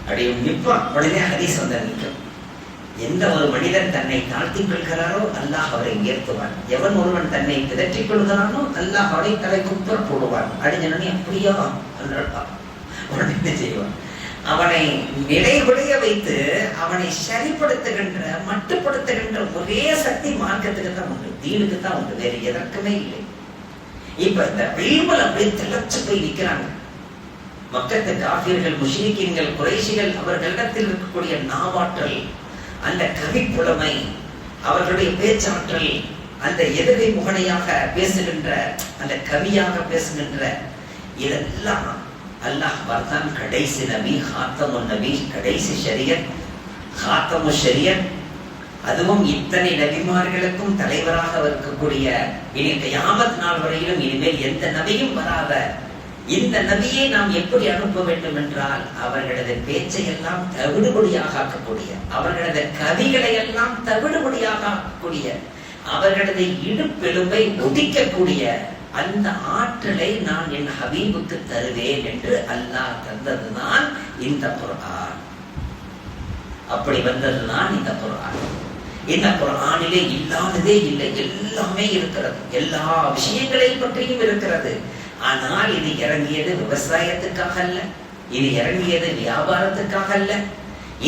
அப்படியே நிற்பான். உடனே ஹதீஸ் வந்து நிற்கும். எந்த ஒரு மனிதன் தன்னை தாழ்த்திக் கொள்கிறாரோ அல்லாஹ் அவரை உயர்த்துவான். எவன் ஒருவன் தன்னை பிதற்றிக் கொள்கிறானோ அல்லாஹ் அவரை தலை குப்புற போடுவான். அப்படின்னு அப்படியா உடனே என்ன செய்வான், அவனை நிலைகுலைய வைத்து அவனை சரிப்படுத்துகின்ற மட்டுப்படுத்துகின்ற ஒரே சக்தி மார்க்கத்துக்கு தான் உண்டு, தீனுக்கு தான் உண்டு, வேற எதற்குமே இல்லை. இப்ப இந்த இல்முல அப்படியே திளைச்சு போய் நிற்கிறாங்க. மக்கத்து காஃபியர்கள், முஷ்ரிக்கீன்கள், குறைஷிகள், அவர்களிடத்தில் இருக்கக்கூடிய நாவாற்றல், அந்த கவிப்புலமை, அவர்களுடைய பேச்சாற்றல், அந்த எதுகை முகனையாக பேசுகின்ற, அந்த கவியாக பேசுகின்ற, இதெல்லாம் அல்லாஹ் வர்தான் கடைசி நபி, ஹாத்தமுன் நபி, கடைசி ஷரியத், ஹாத்தமு ஷரியத், அதுவும் இத்தனை நபிமார்களுக்கும் தலைவராக இருக்கக்கூடிய, இனி கியாமத் நாள் வரையிலும் இனிமேல் எந்த நபியும் வராத இந்த நபியை நாம் எப்படி அனுப்ப வேண்டும் என்றால், அவர்களது பேச்சை எல்லாம் தவிடுபடியாக ஆக்கக்கூடிய, அவர்களது கவிகளை எல்லாம் தவிடுபடியாக ஆக்கக்கூடிய, அவர்களது இடுப்பெலும்பை ஒடிக்கக்கூடிய அந்த ஆற்றலை நான் என் ஹபீபுக்கு தருவேன் என்று அல்லாஹ் தந்ததுதான் இந்த குர்ஆன். அப்படி வந்ததுதான் இந்த குர்ஆன். இந்த குர்ஆனிலே இல்லாததே இல்லை, எல்லாமே இருக்கிறது, எல்லா விஷயங்களையும் பற்றியும் இருக்கிறது. ஆனால் இது இறங்கியது விவசாயத்துக்காக அல்ல, இது இறங்கியது வியாபாரத்துக்காக அல்ல,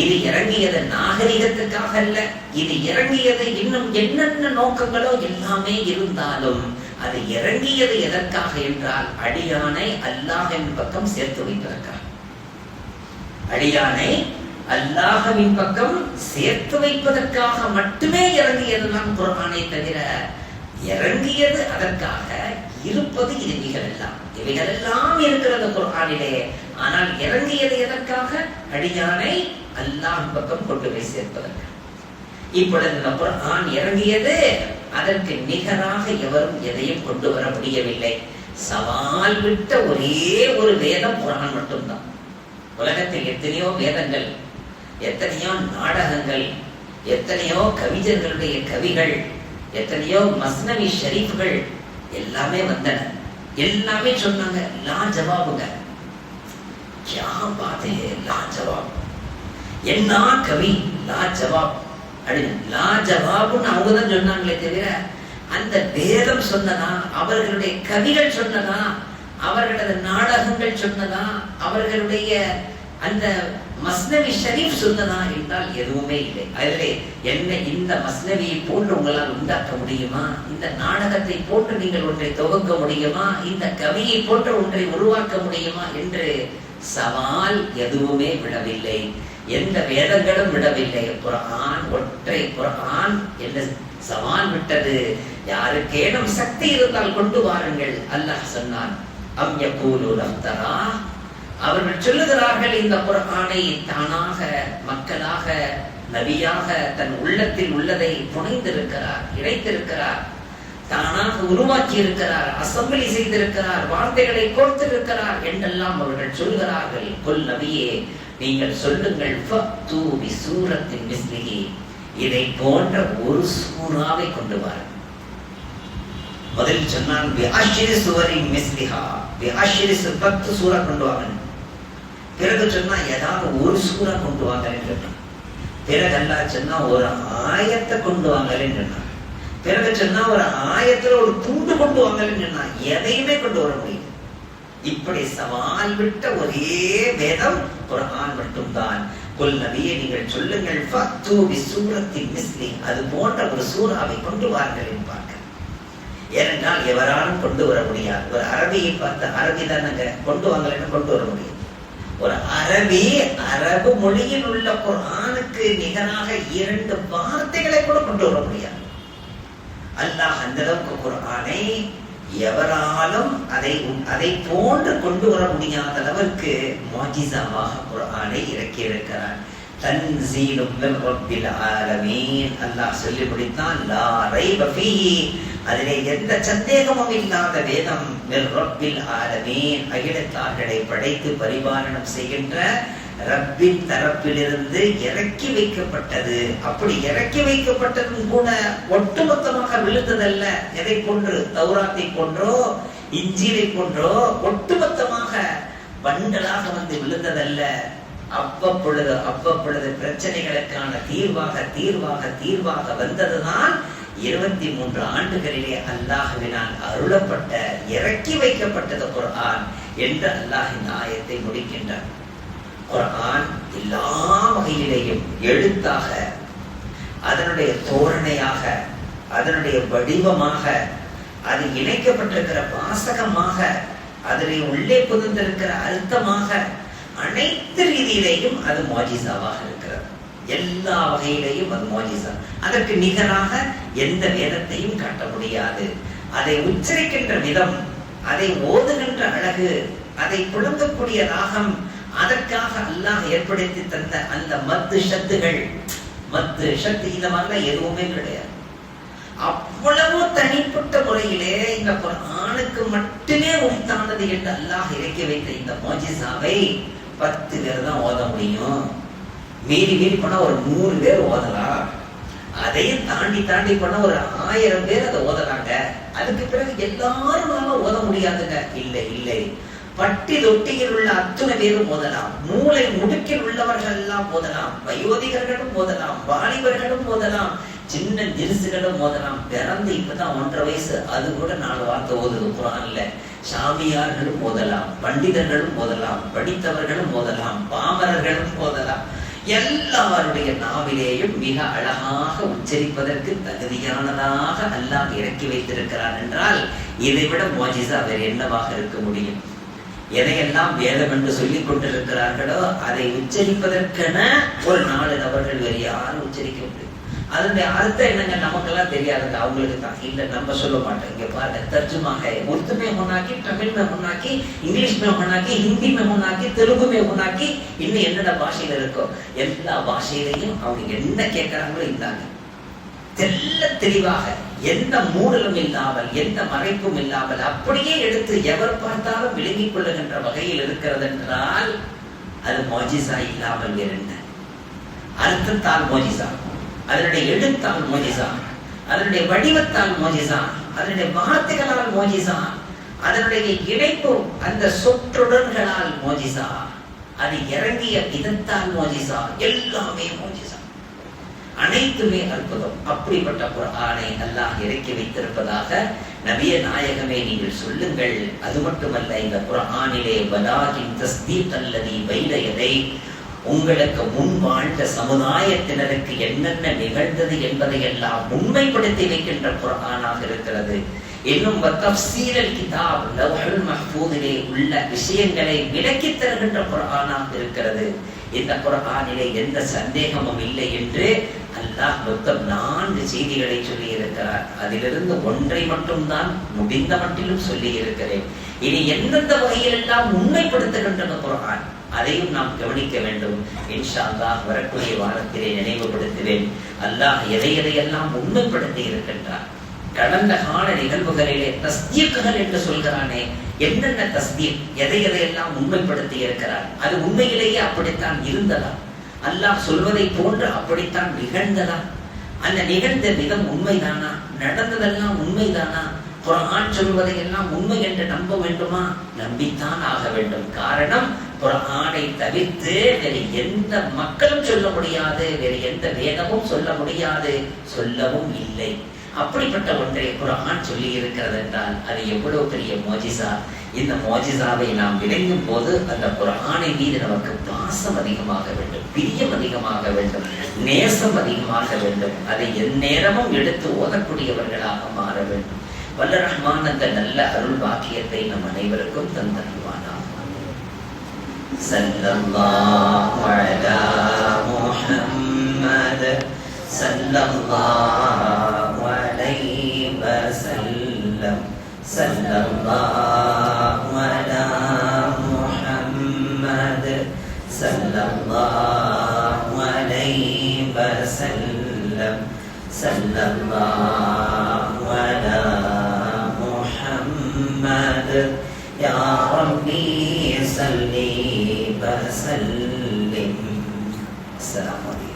இது இறங்கியது நாகரிகத்துக்காக அல்ல, இது இறங்கியது இன்னும் என்னென்ன நோக்கங்களோ எல்லாமே இருந்தாலும் அது இறங்கியது எதற்காக என்றால், அடியானை அல்லாஹ்வின் பக்கம் சேர்த்து வைப்பதற்காக. அடியானை அல்லாஹ்வின் பக்கம் சேர்த்து வைப்பதற்காக மட்டுமே இறங்கியதுதான் குர்ஆனை தவிர, இறங்கியது அதற்காக இருப்பது இவைகளெல்லாம் இருக்கிறது குர்ஆனிலே. ஆனால் இறங்கியது எதற்காக? அடியானை அல்லாஹ் பக்கம் கொண்டு போய் சேர்ப்பதற்கு. இப்பொழுது இந்த குர்ஆன் இறங்கியது, அதற்கு நிகராக எவரும் எதையும் கொண்டு வர முடியவில்லை. சவால் விட்ட ஒரே ஒரு வேதம் குர்ஆன் மட்டும்தான். உலகத்தில் எத்தனையோ வேதங்கள், எத்தனையோ நாடகங்கள், எத்தனையோ கவிஞர்களுடைய கவிகள், எத்தனையோ மஸ்னவி ஷரீஃப்கள் எல்லாமே வந்தன. எல்லாமே சொன்னாங்க லா ஜவாபுங்க. கியா பாத் ஹை லா ஜவாப், என்ன கவி லா ஜவாப் அப்படின்னு லா ஜவாப்னு அவங்க தான் சொன்னாங்களே தவிர, அந்த வேதம் சொன்னதா, அவர்களுடைய கவிகள் சொன்னதா, அவர்களது நாடகங்கள் சொன்னதா, அவர்களுடைய அந்த மஸ்னவி ஷரீஃப் சொன்னதா என்றால் எதுவுமே இல்லை. அதிலே என்ன இந்த மஸ்னவியை போன்று உங்களால் உண்டாக்க முடியுமா? இந்த நாடகத்தை போன்று நீங்கள் ஒன்றை தொகுக்க முடியுமா? இந்த கவியை போன்று ஒன்றை உருவாக்க முடியுமா என்று சவால் எதுவுமே விடவில்லை, எந்த வேதங்களும் விடவில்லை. குர்ஆன், ஒற்றை குர்ஆன் என்ன சவால் விட்டது? யாருக்கேனும் சக்தி இருந்தால் கொண்டு வாருங்கள். அல்லாஹ் சொன்னான், அம் யகூலூன இஃப்தரா, அவர்கள் சொல்லுகிறார்கள் இந்த குர்ஆனை தானாக மக்களாக நபியாக தன் உள்ளத்தில் உள்ளதை புனைந்திருக்கிறார், இணைத்திருக்கிறார். தானாக உருவாக்கி இருக்கிறார், அசம்பிளி செய்திருக்கிறார், வார்த்தைகளை கொடுத்திருக்கிறார் என்றெல்லாம் அவர்கள் சொல்கிறார்கள். கொல் நபியே, நீங்கள் சொல்லுங்கள், ஃபஅத்து பிசூரத்தின் மிஸ்லிஹி, இதை போன்ற ஒரு சூறாவை கொண்டு வாருங்கள். முதலில் சொன்னான் பிஅஷ்ரி சுவரின் மிஸ்லிஹா, பிஅஷ்ரி 10 சூரா கொண்டு வாங்க. பிறகு சொன்னா ஏதாவது ஒரு சூறா கொண்டு வாங்கன்னு சொன்னான். பிறகு அல்லாஹ் சொன்னா ஒரு ஆயத்தை கொண்டு வாங்கன்னு சொன்னான். பிறகு சொன்னா ஒரு ஆயத்துல ஒரு துண்டு கொண்டு வாங்கன்னு சொன்னான். எதையுமே கொண்டு வர முடியும். இப்படி சவால் விட்ட ஒரே வேதம் குர்ஆன் மட்டும்தான். குல் நபியே, நீங்கள் சொல்லுங்கள், ஃபஅத்து பிசூரத்தின் மிஸ்லி, அது போன்ற ஒரு சூறாவை கொண்டு வாருங்கள் என்பார்கள். ஏனென்றால் எவராலும் கொண்டு வர முடியாது. ஒரு அரபியை பார்த்து அரபி தானங்க கொண்டு வாங்கலன்னு கொண்டு வர முடியும். ஒரு அரபி அரபு மொழியில் உள்ள குர்ஆனுக்கு நிகராக 2 வார்த்தைகளை கூட கொண்டு வர முடியாது. அல்லாஹ் அந்த அளவுக்கு குர்ஆனை எவராலும் அதை போன்று கொண்டு வர முடியாத அளவுக்கு முஅஜிஸாவாக குர்ஆனை இறக்கி இருக்கிறார். தன்ஸீலும் மின் ரப்பில் ஆலமீன், அல்லாஹ் சொல்லி முடித்தான். லா ரைப ஃபீஹி, அதிலே எந்த சந்தேகமும் இல்லாத வேதம். மின் ரப்பில் ஆலமீன், அகிலத்தார்களை படைத்து பரிபாலனம் செய்கின்ற ரப்பின் தரப்பிலிருந்து இறக்கி வைக்கப்பட்டது. அப்படி இறக்கி வைக்கப்பட்டதும் கூட ஒட்டுமொத்தமாக விழுந்ததல்ல. எதை போன்று? தௌராத்தை போன்றோ இஞ்சிலை போன்றோ ஒட்டுமொத்தமாக பண்டலாக வந்து விழுந்ததல்ல. அவ்வப்பொழுது பிரச்சனைகளுக்கான தீர்வாக வந்ததுதான் 23 ஆண்டுகளிலே அல்லாஹ்வினால் அருளப்பட்ட இறக்கி வைக்கப்பட்டது குர்ஆன் என்று அல்லாஹ் இந்த ஆயத்தை முடிக்கின்றார். குர்ஆன் எல்லா வகையிலேயும் எழுத்தாக, அதனுடைய தோரணையாக, அதனுடைய வடிவமாக, அது இணைக்கப்பட்டிருக்கிற வாசகமாக, அதிலே உள்ளே புகுந்திருக்கிற அர்த்தமாக, அனைத்து ரீதியிலேயும் அது முஅஜிஸாவாக இருக்கிறது. எல்லா வகையிலேயும் அது முஅஜிஸா. அதற்கு நிகராக எந்த வேதத்தையும் காட்ட முடியாது. அதை உச்சரிக்கின்ற விதம், அதை ஓதுகின்ற அழகு, அதை புழங்கக்கூடிய ராகம், அதற்காக அல்லாஹ் ஏற்படுத்தி தந்த அந்த மத்து ஷத்துகள், இந்த மாதிரிலாம் எதுவுமே கிடையாது. அவ்வளவு தனிப்பட்ட முறையிலே இந்த குர்ஆனுக்கு மட்டுமே உரித்தானது என்று அல்லாஹ் இறக்கி வைத்த இந்த முஅஜிஸாவை 10 பேர் தான் ஓத முடியும். மீறி போனா ஒரு 100 பேர் ஓதலாம். அதையும் தாண்டி போனா ஒரு 1000 பேர் அதை ஓதலாங்க. அதுக்கு பிறகு எல்லாரும் ஓத முடியாதுங்க. இல்லை, பட்டி தொட்டியில் உள்ள அத்தனை பேரும் ஓதலாம். மூளை முடுக்கில் உள்ளவர்கள் எல்லாம் ஓதலாம். வயோதிகர்களும் ஓதலாம், வாலிபர்களும் ஓதலாம், சின்ன நிறுசுகளும் ஓதலாம். பிறந்து இப்பதான் 1.5 வயசு, அது கூட 4 வார்த்தை ஓதுது குர்ஆன்ல. சாமியார்களும் ஓதலாம், பண்டிதர்களும் ஓதலாம், படித்தவர்களும் ஓதலாம், பாமரர்களும் ஓதலாம். எல்லாருடைய நாவிலேயும் மிக அழகாக உச்சரிப்பதற்கு தகுதியானதாக அல்லாஹ் இறக்கி வைத்திருக்கிறான் என்றால் இதை விட முஅஜிஸா வேறு என்னவாக இருக்க முடியும்? எதையெல்லாம் வேதம் என்று சொல்லிக் கொண்டிருக்கிறார்களோ அதை உச்சரிப்பதற்கென ஒரு 4 நபர்கள் வேறு யாரும் உச்சரிக்க முடியும். அதனுடைய அர்த்தம் என்னங்க நமக்கெல்லாம் தெரியாதுங்க, அவங்களுக்கு தான். இல்ல, நம்ம சொல்ல மாட்டோம். இங்க பாருங்க, தர்ஜுமாக உருது में होना की, तमिल में होना की, इंग्लिश में होना की, हिंदी में होना की, तेलुगु में होना की, இன்னும் என்னென்ன பாஷையில இருக்கோ எல்லா பாஷையிலையும் அவங்க என்ன கேட்கறாங்களோ இருந்தாங்க. தெளிவாக, எந்த மூடலும் இல்லாமல், எந்த மறைப்பும் இல்லாமல் அப்படியே எடுத்து எவர் பார்த்தாலும் விளங்கிக் கொள்ளுகின்ற வகையில் இருக்கிறது என்றால் அது முஅஜிஸா இல்லாமல் வேறு என்ன? அர்த்தத்தால் முஅஜிஸா, அதனுடைய எழுத்தால் முஅஜிஸா, அதனுடைய வடிவத்தால் முஅஜிஸா, அதனுடைய வார்த்தைகளால் முஅஜிஸா, அதனுடைய இணைப்பு அந்த சொற்றொடர்களால் முஅஜிஸா, அது இறங்கிய விதத்தால் முஅஜிஸா, எல்லாமே முஅஜிஸா, அனைத்துமே அற்புதம். அப்படிப்பட்ட குர்ஆனை அல்லாஹ் இறக்கி வைத்திருப்பதாக நபியே நாயகமே நீங்கள் சொல்லுங்கள். அது மட்டுமல்ல, இந்த குர்ஆனிலே வலாகின் தஸ்தீக் அல்லதி பைன யதை, உங்களுக்கு முன் வாழ்ந்த சமுதாயத்தினருக்கு என்னென்ன நிகழ்ந்தது என்பதை எல்லாம் உண்மைப்படுத்தி வைக்கின்ற குர்ஆனாக இருக்கிறது. இன்னும் தஃப்சீரல் கிதாப், லவ்ஹுல் மஹ்ஃபூதிலே உள்ள விஷயங்களை விளக்கி தருகின்ற குர்ஆனாக இருக்கிறது. இந்த குர்ஆனிலே எந்த சந்தேகமும் இல்லை என்று அல்லாஹ் மொத்தம் 4 செய்திகளை சொல்லி இருக்கிறார். அதிலிருந்து ஒன்றை மட்டும்தான் முடிந்த மட்டிலும் சொல்லி இருக்கிறேன். இனி எந்தெந்த வகையிலெல்லாம் உண்மைப்படுத்துகின்ற குர்ஆன் அதையும் நாம் கவனிக்க வேண்டும். இன்ஷா அல்லாஹ் வரக்கூடிய வாரத்திலே நினைவுபடுத்துவேன். அல்லாஹ் எதையெல்லாம் உண்மைப்படுத்தி இருக்கின்றார். கடந்த கால நிகழ்வுகளிலே தஸ்தீக்குகள் என்று சொல்கிறானே, என்னென்ன தஸ்தீக், எதை எதையெல்லாம் உண்மைப்படுத்தி இருக்கிறார், அது உண்மையிலேயே அப்படித்தான் இருந்ததா, அல்லாஹ் சொல்வதை போன்று அப்படித்தான் நிகழ்ந்ததா, அந்த நிகழ்ந்த விதம் உண்மைதானா, நடந்ததெல்லாம் உண்மைதானா, குர்ஆன் சொல்வதை எல்லாம் உண்மை என்று நம்ப வேண்டுமா? நம்பித்தான் ஆக வேண்டும். காரணம், குர்ஆனை தவிர்த்து வேறு எந்த மக்களும் சொல்ல முடியாது, வேறு எந்த வேதமும் சொல்ல முடியாது, சொல்லவும் இல்லை. அப்படிப்பட்ட ஒன்றை குர்ஆன் சொல்லி இருக்கிறது என்றால் அது எவ்வளவு பெரிய மோஜிசா. இந்த மோஜிசாவை நாம் விளங்கும் போது அந்த குர்ஆனை மீது நமக்கு பாசம் அதிகமாக வேண்டும், பிரியம் அதிகமாக வேண்டும், நேசம் அதிகமாக வேண்டும். அதை எந்நேரமும் எடுத்து ஓதக்கூடியவர்களாக மாற வேண்டும். வல்ல ரஹ்மான் அந்த நல்ல அருள் பாக்கியத்தை நம் அனைவருக்கும் தந்தருவானாக. ஸல்லல்லாஹு அலா முஹம்மத் ஸல்லல்லாஹு அலைஹி வஸல்லம். ஸல்லல்லாஹு அலா முஹம்மத் ஸல்லல்லாஹு அலைஹி வஸல்லம். ஸல்லல்லாஹு அலா முஹம்மத். யா ரப்பி ஸல்லி வஸல்லிம். அஸ்ஸலாமு அலைக்கும்.